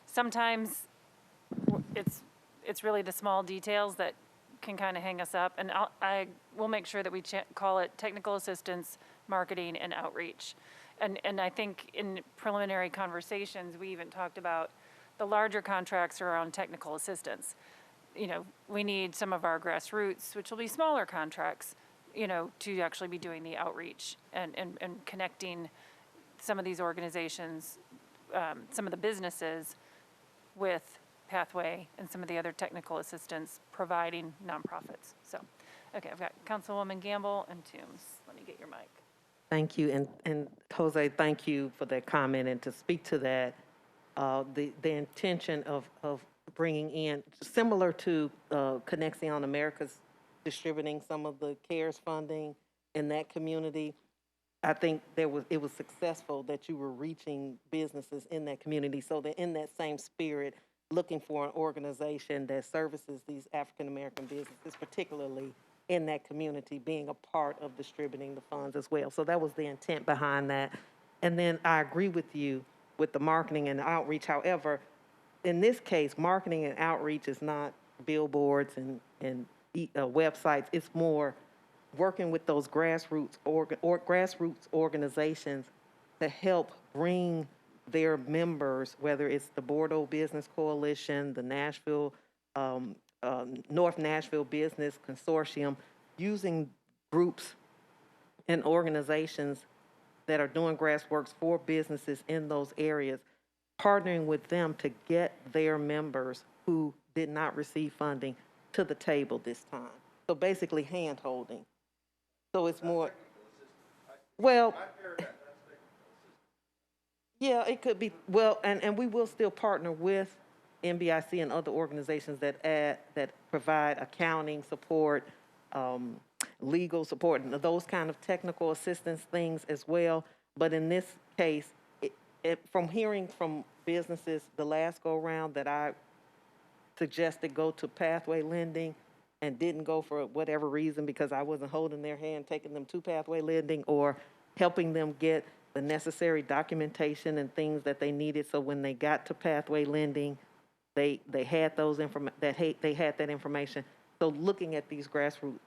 sometimes it's really the small details that can kind of hang us up, and I will make sure that we call it technical assistance, marketing, and outreach. And I think in preliminary conversations, we even talked about the larger contracts around technical assistance. You know, we need some of our grassroots, which will be smaller contracts, you know, to actually be doing the outreach and connecting some of these organizations, some of the businesses with Pathway and some of the other technical assistance providing nonprofits. So, okay, I've got Councilwoman Gamble and Toombs. Let me get your mic. Thank you, and Jose, thank you for that comment, and to speak to that, the intention of bringing in, similar to Conexión America's distributing some of the CARES funding in that community, I think it was successful that you were reaching businesses in that community, so that in that same spirit, looking for an organization that services these African-American businesses, particularly in that community, being a part of distributing the funds as well. So that was the intent behind that. And then I agree with you with the marketing and outreach. However, in this case, marketing and outreach is not billboards and websites. It's more working with those grassroots organizations to help bring their members, whether it's the Bordeaux Business Coalition, the Nashville, North Nashville Business Consortium, using groups and organizations that are doing grassroots for businesses in those areas, partnering with them to get their members who did not receive funding to the table this time. So basically hand-holding. So it's more, well, yeah, it could be, well, and we will still partner with NBIC and other organizations that provide accounting support, legal support, and those kind of technical assistance things as well. But in this case, from hearing from businesses the last go-round that I suggested go to pathway lending and didn't go for whatever reason because I wasn't holding their hand, taking them to pathway lending or helping them get the necessary documentation and things that they needed. So when they got to pathway lending, they had they had that information. So looking at these grassroots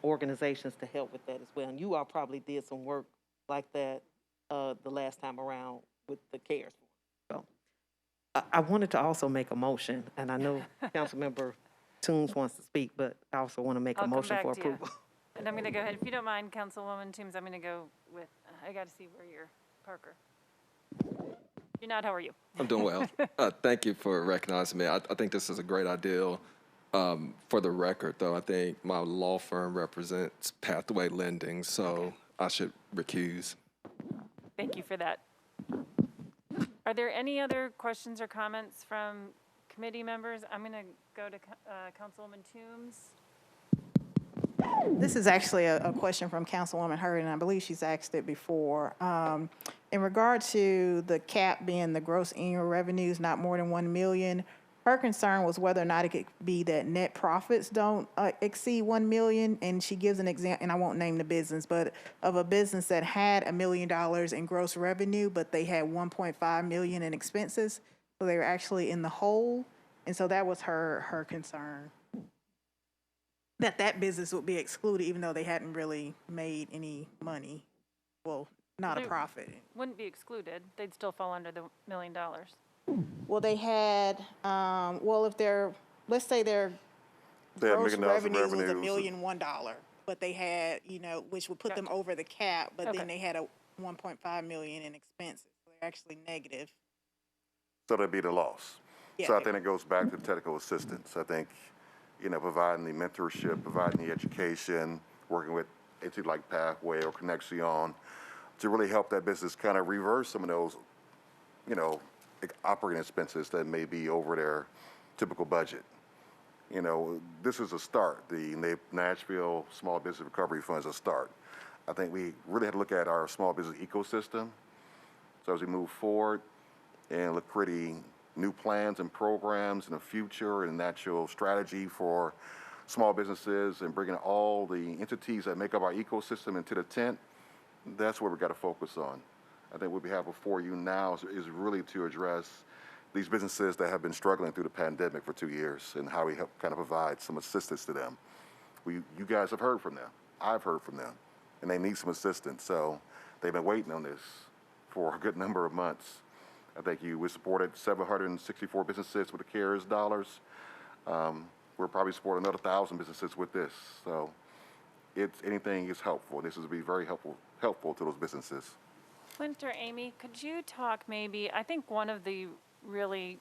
organizations to help with that as well. And you all probably did some work like that the last time around with the CARES. So I wanted to also make a motion, and I know Councilmember Toombs wants to speak, but I also want to make a I'll come motion back for to you. approval. And I'm going to go ahead. If you don't mind, Councilwoman Toombs, I'm going to go with, I got to see where you're, Parker. You're not, how are you? I'm doing well. Thank you for recognizing me. I think this is a great idea. For the record, though, I think my law firm represents Pathway Lending, so I should recuse. Thank you for that. Are there any other questions or comments from committee members? I'm going to go to Councilwoman Toombs. This is actually a question from Councilwoman Hurd, and I believe she's asked it before. In regard to the cap being the gross annual revenues, not more than 1 million, her concern was whether or not it could be that net profits don't exceed 1 million. And she gives an example, and I won't name the business, but of a business that had $1 million in gross revenue, but they had 1.5 million in expenses. So they were actually in the hole. And so that was her concern. That business would be excluded even though they hadn't really made any money. Well, not a profit. Wouldn't be excluded. They'd still fall under the $1 million. Well, they had, if they're, let's say their gross revenues was $1,001,001, but they had, which would put them over the cap, but then they had a 1.5 million in expenses. So they're actually negative. So that'd be the loss. Yeah. So I think it goes back to technical assistance. I think, providing the mentorship, providing the education, working with institute like Pathway or Connexion to really help that business kind of reverse some of those, operating expenses that may be over their typical budget. This is a start. The Nashville Small Business Recovery Fund is a start. I think we really have to look at our small business ecosystem. So as we move forward and look pretty new plans and programs in the future and natural strategy for small businesses and bringing all the entities that make up our ecosystem into the tent, that's where we've got to focus on. I think what we have before you now is really to address these businesses that have been struggling through the pandemic for 2 years and how we help kind of provide some assistance to them. You guys have heard from them. I've heard from them, and they need some assistance. So they've been waiting on this for a good number of months. I think we supported 764 businesses with the CARES dollars. We'll probably support another 1,000 businesses with this. So anything is helpful. This is be very helpful to those businesses. Winter, Amy, could you talk maybe, I think one of the really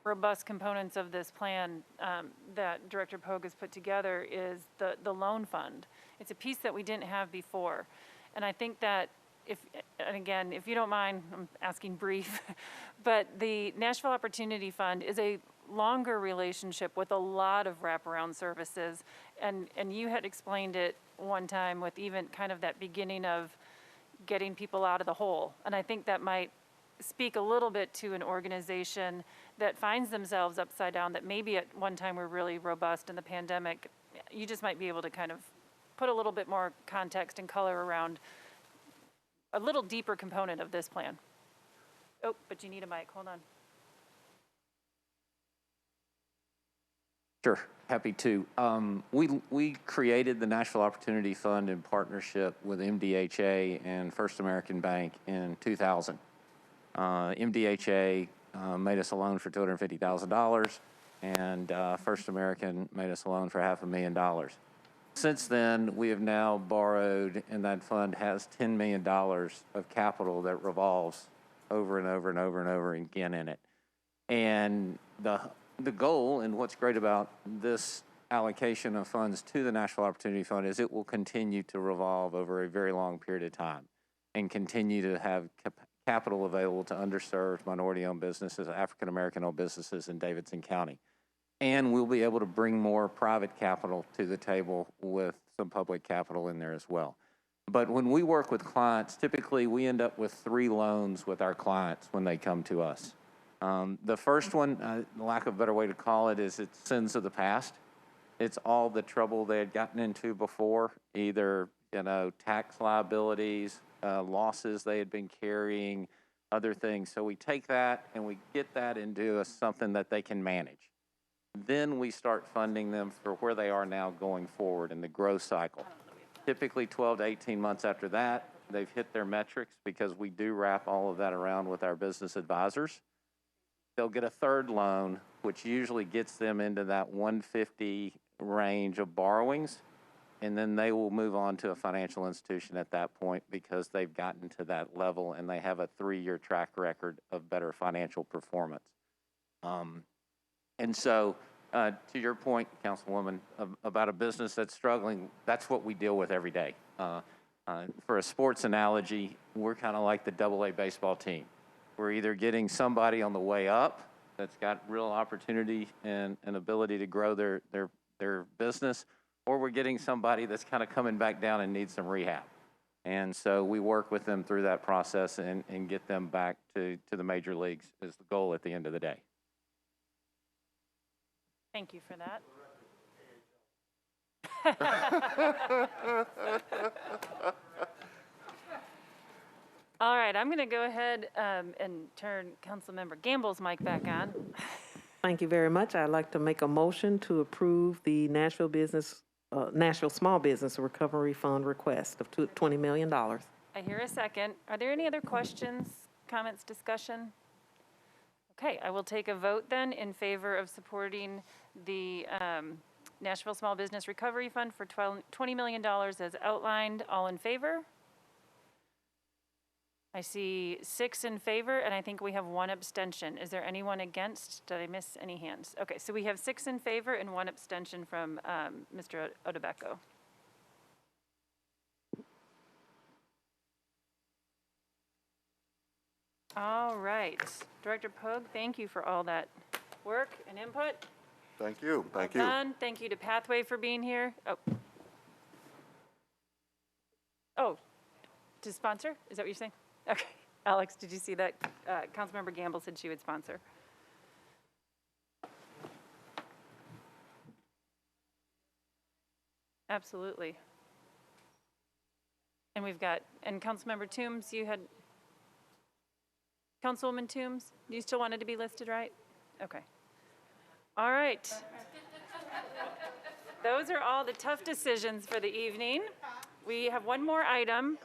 robust components of this plan that Director Pogue has put together is the loan fund. It's a piece that we didn't have before. And I think that and again, if you don't mind, I'm asking brief, but the Nashville Opportunity Fund is a longer relationship with a lot of wraparound services. And you had explained it one time with even kind of that beginning of getting people out of the hole. And I think that might speak a little bit to an organization that finds themselves upside down, that maybe at one time were really robust in the pandemic. You just might be able to kind of put a little bit more context and color around a little deeper component of this plan. Oh, but you need a mic, hold on. Sure, happy to. We created the Nashville Opportunity Fund in partnership with MDHA and First American Bank in 2000. MDHA made us a loan for $250,000, and First American made us a loan for $500,000. Since then, we have now borrowed, and that fund has $10 million of capital that revolves over and over and over and over again in it. And the goal, and what's great about this allocation of funds to the Nashville Opportunity Fund, is it will continue to revolve over a very long period of time and continue to have capital available to underserved, minority-owned businesses, African-American-owned businesses in Davidson County. And we'll be able to bring more private capital to the table with some public capital in there as well. But when we work with clients, typically we end up with 3 loans with our clients when they come to us. The first one, lack of a better way to call it, is it's sins of the past. It's all the trouble they had gotten into before, either, tax liabilities, losses they had been carrying, other things. So we take that and we get that into something that they can manage. Then we start funding them for where they are now going forward in the growth cycle. Typically 12 to 18 months after that, they've hit their metrics because we do wrap all of that around with our business advisors. They'll get a third loan, which usually gets them into that 150 range of borrowings, and then they will move on to a financial institution at that point because they've gotten to that level and they have a 3-year track record of better financial performance. And so, to your point, Councilwoman, about a business that's struggling, that's what we deal with every day. For a sports analogy, we're kind of like the AA baseball team. We're either getting somebody on the way up that's got real opportunity and ability to grow their business, or we're getting somebody that's kind of coming back down and needs some rehab. And so we work with them through that process and get them back to the major leagues is the goal at the end of the day. Thank you for that. All right, I'm going to go ahead and turn Councilmember Gamble's mic back on. Thank you very much. I'd like to make a motion to approve the Nashville Small Business Recovery Fund request of $20 million. I hear a second. Are there any other questions, comments, discussion? Okay, I will take a vote then in favor of supporting the Nashville Small Business Recovery Fund for $20 million as outlined. All in favor? I see 6 in favor, and I think we have 1 abstention. Is there anyone against? Did I miss any hands? Okay, so we have 6 in favor and 1 abstention from Mr. Odebeco. All right, Director Pogue, thank you for all that work and input. Thank you. Thank you. Done. Thank you to Pathway for being here. Oh, to sponsor? Is that what you're saying? Okay. Alex, did you see that? Councilmember Gamble said she would sponsor. Absolutely. And we've got, and Councilmember Toombs, you had, Councilwoman Toombs, you still wanted to be listed, right? Okay. All right. Those are all the tough decisions for the evening. We have one more item.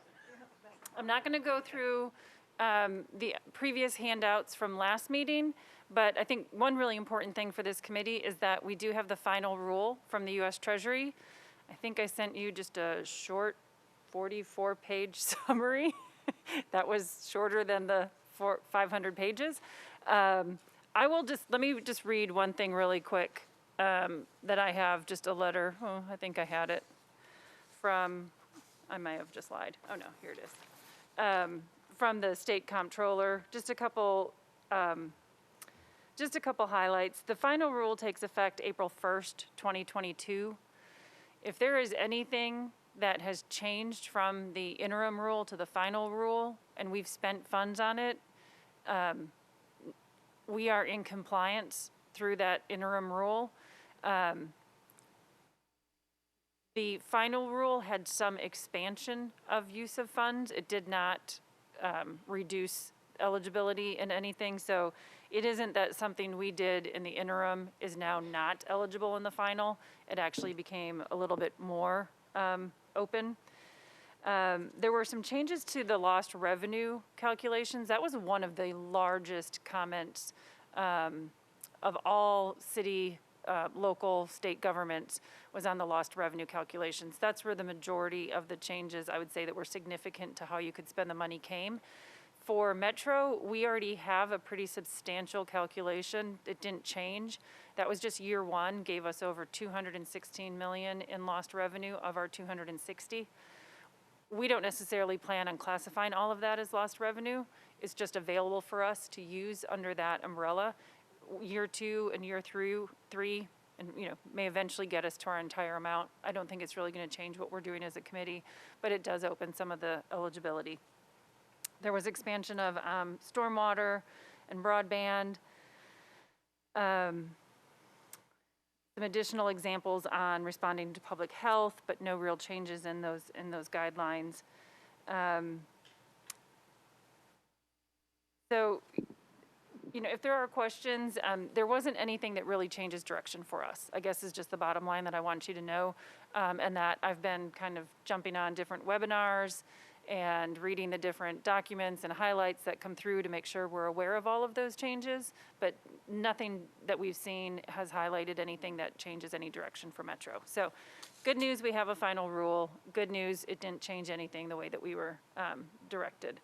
I'm not going to go through the previous handouts from last meeting, but I think one really important thing for this committee is that we do have the final rule from the Us Treasury. I think I sent you just a short 44-page summary. That was shorter than the 500 pages. Let me just read one thing really quick that I have, just a letter. Oh, I think I had it from, I may have just lied. Oh no, here it is. From the state comptroller, just a couple highlights. The final rule takes effect April 1st, 2022. If there is anything that has changed from the interim rule to the final rule, and we've spent funds on it, we are in compliance through that interim rule. The final rule had some expansion of use of funds. It did not reduce eligibility in anything. So it isn't that something we did in the interim is now not eligible in the final. It actually became a little bit more open. There were some changes to the lost revenue calculations. That was one of the largest comments of all city, local, state governments was on the lost revenue calculations. That's where the majority of the changes, I would say, that were significant to how you could spend the money came. For Metro, we already have a pretty substantial calculation. It didn't change. That was just year one, gave us over $216 million in lost revenue of our 260. we don't necessarily plan on classifying all of that as lost revenue. It's just available for us to use under that umbrella. Year 2 and year 3, and may eventually get us to our entire amount. I don't think it's really going to change what we're doing as a committee, but it does open some of the eligibility. There was expansion of stormwater and broadband. Some additional examples on responding to public health, but no real changes in those guidelines. So, if there are questions, there wasn't anything that really changes direction for us, I guess is just the bottom line that I want you to know, and that I've been kind of jumping on different webinars and reading the different documents and highlights that come through to make sure we're aware of all of those changes, but nothing that we've seen has highlighted anything that changes any direction for Metro. So good news, we have a final rule. Good news, it didn't change anything the way that we were directed.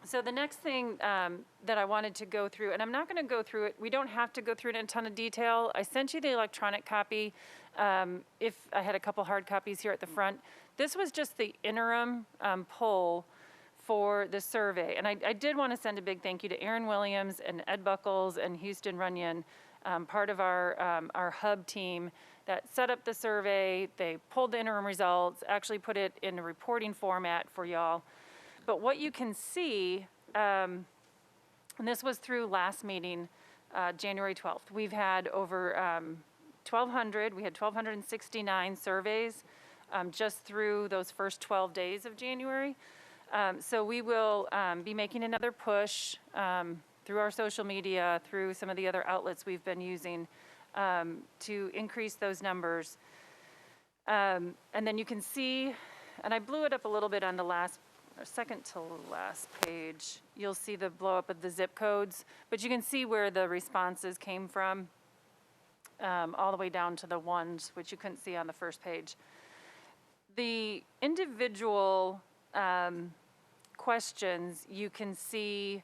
So the next thing that I wanted to go through, and I'm not going to go through it, we don't have to go through it in a ton of detail. I sent you the electronic copy. If I had a couple hard copies here at the front. This was just the interim poll for the survey. And I did want to send a big thank you to Aaron Williams and Ed Buckles and Houston Runyon, part of our hub team that set up the survey. They pulled the interim results, actually put it in a reporting format for y'all. But what you can see, and this was through last meeting, January 12th, we've had over 1,200, we had 1,269 surveys just through those first 12 days of January. So we will be making another push through our social media, through some of the other outlets we've been using to increase those numbers. And then you can see, and I blew it up a little bit on the second to last page, you'll see the blow up of the zip codes, but you can see where the responses came from, all the way down to the ones, which you couldn't see on the first page. The individual questions, you can see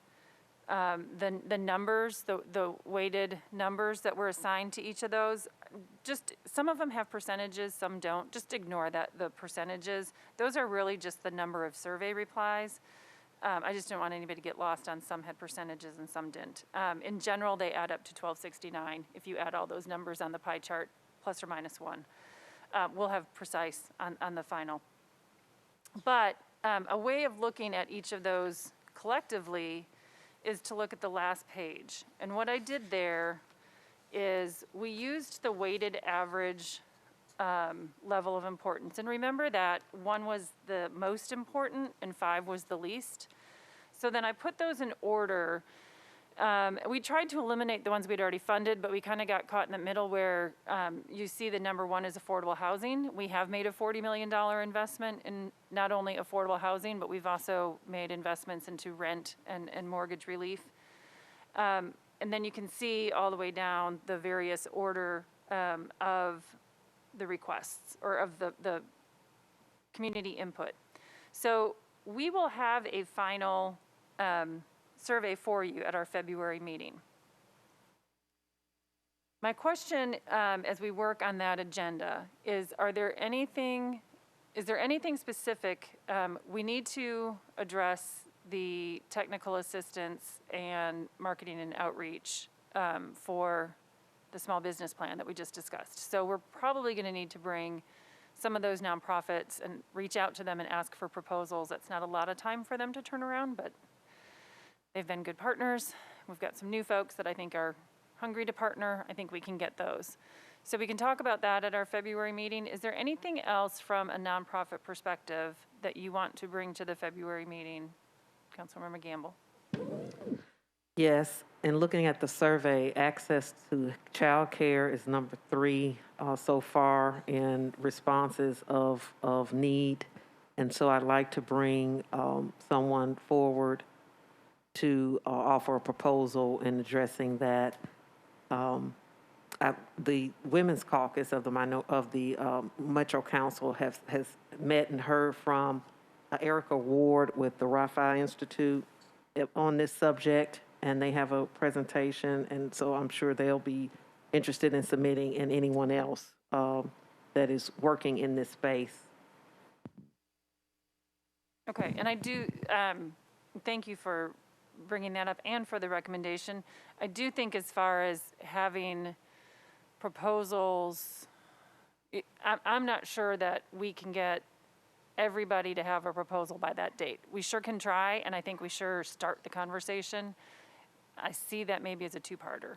the numbers, the weighted numbers that were assigned to each of those. Just some of them have percentages, some don't. Just ignore the percentages. Those are really just the number of survey replies. I just don't want anybody to get lost on some had percentages and some didn't. In general, they add up to 1,269 if you add all those numbers on the pie chart, plus or minus 1. We'll have precise on the final. But a way of looking at each of those collectively is to look at the last page. And what I did there is we used the weighted average level of importance. And remember that 1 was the most important and 5 was the least. So then I put those in order. We tried to eliminate the ones we'd already funded, but we kind of got caught in the middle where you see the number 1 is affordable housing. We have made a $40 million investment in not only affordable housing, but we've also made investments into rent and mortgage relief. And then you can see all the way down the various order of the requests or of the community input. So we will have a final survey for you at our February meeting. My question as we work on that agenda is, is there anything specific? We need to address the technical assistance and marketing and outreach for the small business plan that we just discussed. So we're probably going to need to bring some of those nonprofits and reach out to them and ask for proposals. That's not a lot of time for them to turn around, but they've been good partners. We've got some new folks that I think are hungry to partner. I think we can get those. So we can talk about that at our February meeting. Is there anything else from a nonprofit perspective that you want to bring to the February meeting, Councilmember Gamble? Yes, and looking at the survey, access to child care is number 3 so far in responses of need. And so I'd like to bring someone forward to offer a proposal in addressing that. The Women's Caucus of the Metro Council has met and heard from Erica Ward with the Raphael Institute on this subject, and they have a presentation, and so I'm sure they'll be interested in submitting, and anyone else that is working in this space. Okay, and I do, thank you for bringing that up and for the recommendation. I do think as far as having proposals, I'm not sure that we can get everybody to have a proposal by that date. We sure can try, and I think we sure start the conversation. I see that maybe as a two-parter.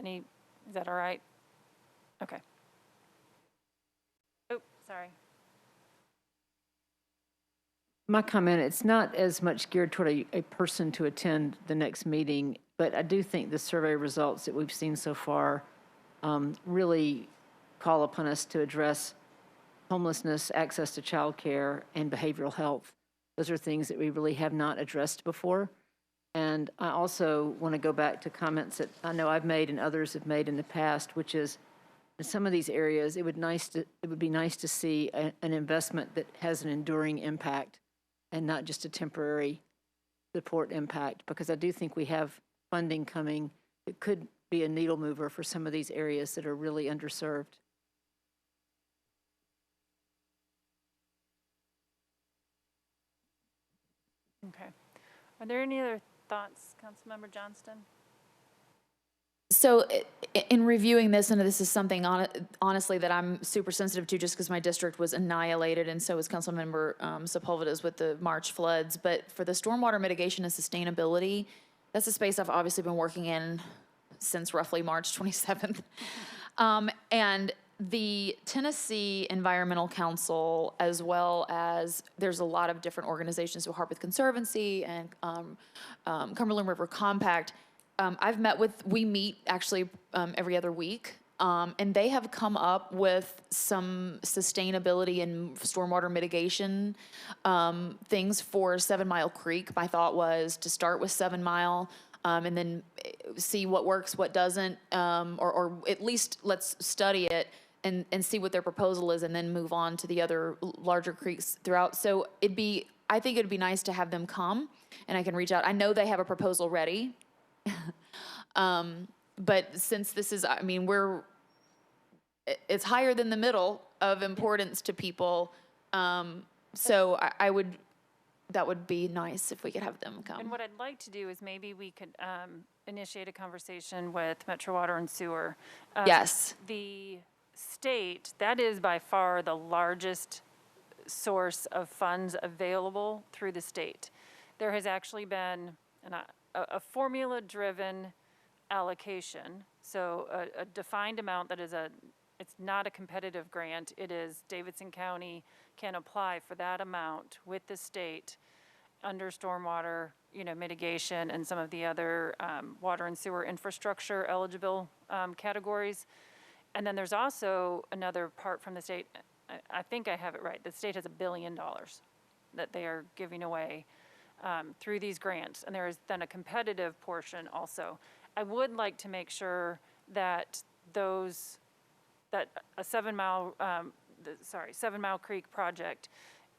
Is that all right? Okay. Oh, sorry. My comment, it's not as much geared toward a person to attend the next meeting, but I do think the survey results that we've seen so far really call upon us to address homelessness, access to childcare, and behavioral health. Those are things that we really have not addressed before. And I also want to go back to comments that I know I've made and others have made in the past, which is in some of these areas, it would be nice to see an investment that has an enduring impact and not just a temporary support impact, because I do think we have funding coming that could be a needle mover for some of these areas that are really underserved. Okay. Are there any other thoughts, Councilmember Johnston? So in reviewing this, and this is something honestly that I'm super sensitive to just because my district was annihilated, and so was Councilmember Sepulveda's with the March floods. But for the stormwater mitigation and sustainability, that's a space I've obviously been working in since roughly March 27th. And the Tennessee Environmental Council, as well as there's a lot of different organizations, so Harpeth Conservancy and Cumberland River Compact, we meet actually every other week, and they have come up with some sustainability and stormwater mitigation things for 7 Mile Creek. My thought was to start with 7 Mile and then see what works, what doesn't, or at least let's study it and see what their proposal is, and then move on to the other larger creeks throughout. So I think it'd be nice to have them come, and I can reach out. I know they have a proposal ready. But since this is, I mean, it's higher than the middle of importance to people. So that would be nice if we could have them come. And what I'd like to do is maybe we could initiate a conversation with Metro Water and Sewer. Yes. The state, that is by far the largest source of funds available through the state. There has actually been a formula-driven allocation, so a defined amount that is it's not a competitive grant. It is Davidson County can apply for that amount with the state under stormwater, mitigation and some of the other water and sewer infrastructure eligible categories. And then there's also another part from the state. I think I have it right. The state has $1 billion that they are giving away through these grants, and there is then a competitive portion also. I would like to make sure that a 7 Mile Creek project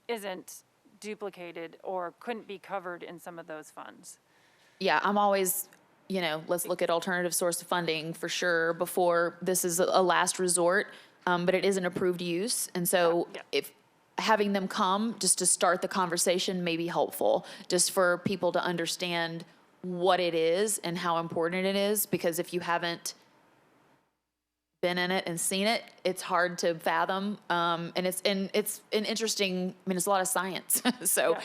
isn't duplicated or couldn't be covered in some of those funds. Yeah, I'm always, let's look at alternative source of funding for sure before this is a last resort, but it is an approved use, and so if having them come just to start the conversation may be helpful, just for people to understand what it is and how important it is, because if you haven't been in it and seen it, it's hard to fathom, and it's an interesting, it's a lot of science. So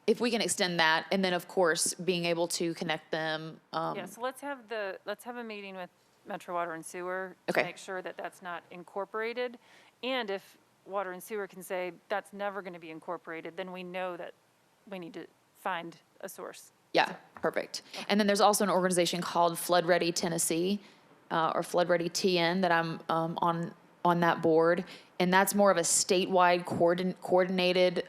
if we can extend that, and then of course being able to connect them. So let's have a meeting with Metro Water and Sewer to make sure that that's not incorporated, and if Water and Sewer can say that's never going to be incorporated, then we know that we need to find a source. Yeah, perfect. And then there's also an organization called Flood Ready Tennessee, or Flood Ready TN, that I'm on that board, and that's more of a statewide coordinated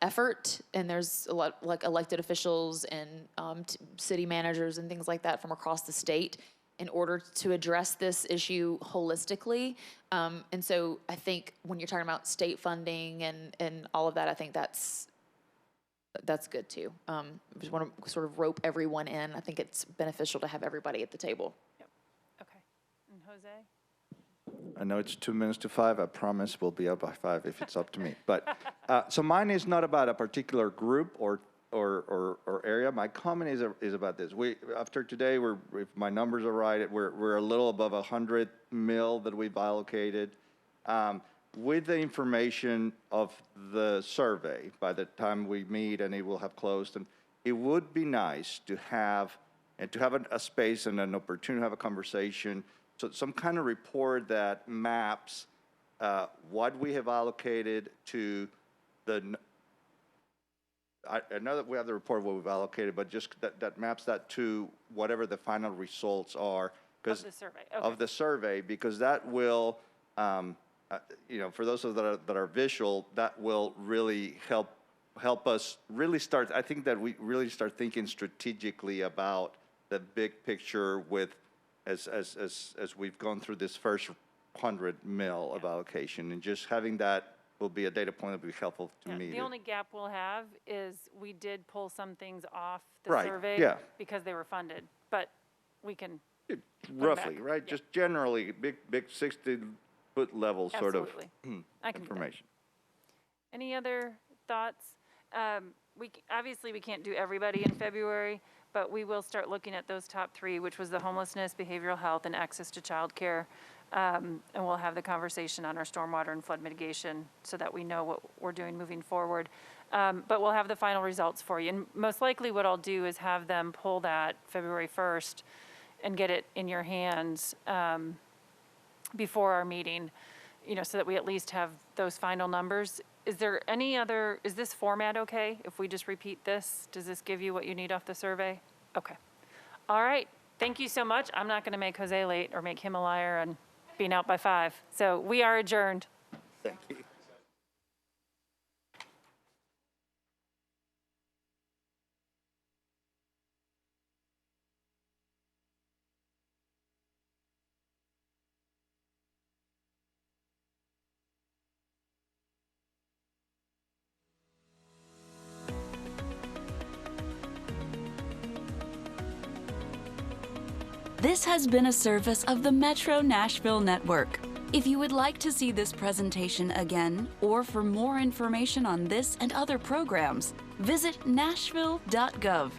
effort. And there's a lot like elected officials and city managers and things like that from across the state in order to address this issue holistically. And so I think when you're talking about state funding and all of that, I think that's good too. I just want to sort of rope everyone in. I think it's beneficial to have everybody at the table. Yep. Okay. And Jose? I know it's 2 minutes to 5. I promise we'll be out by 5 if it's up to me. But so mine is not about a particular group or area. My comment is about this. After today, if my numbers are right, we're a little above 100 mil that we've allocated. With the information of the survey, by the time we meet and it will have closed, and it would be nice to have a space and an opportunity to have a conversation. So some kind of report that maps what we have allocated to the. I know that we have the report of what we've allocated, but just that maps that to whatever the final results are. Of the survey. Okay. Of the survey, because that will, for those of us that are visual, that will really help us really start. I think that we really start thinking strategically about the big picture with. As we've gone through this first 100 mil of allocation, and just having that will be a data point that will be helpful to me. The only gap we'll have is we did pull some things off the Right, survey yeah. because they were funded, but we can. Roughly, back. right? Yeah. Just generally, big 60-foot level sort of I can do that. information. Any other thoughts? Obviously, we can't do everybody in February, but we will start looking at those top 3, which was the homelessness, behavioral health, and access to childcare. And we'll have the conversation on our stormwater and flood mitigation so that we know what we're doing moving forward. But we'll have the final results for you. And most likely what I'll do is have them pull that February 1st and get it in your hands before our meeting, so that we at least have those final numbers. Is this format okay? If we just repeat this, does this give you what you need off the survey? Okay. All right. Thank you so much. I'm not going to make Jose late or make him a liar on being out by 5. So we are adjourned. Thank you. This has been a service of the Metro Nashville Network. If you would like to see this presentation again, or for more information on this and other programs, visit nashville.gov.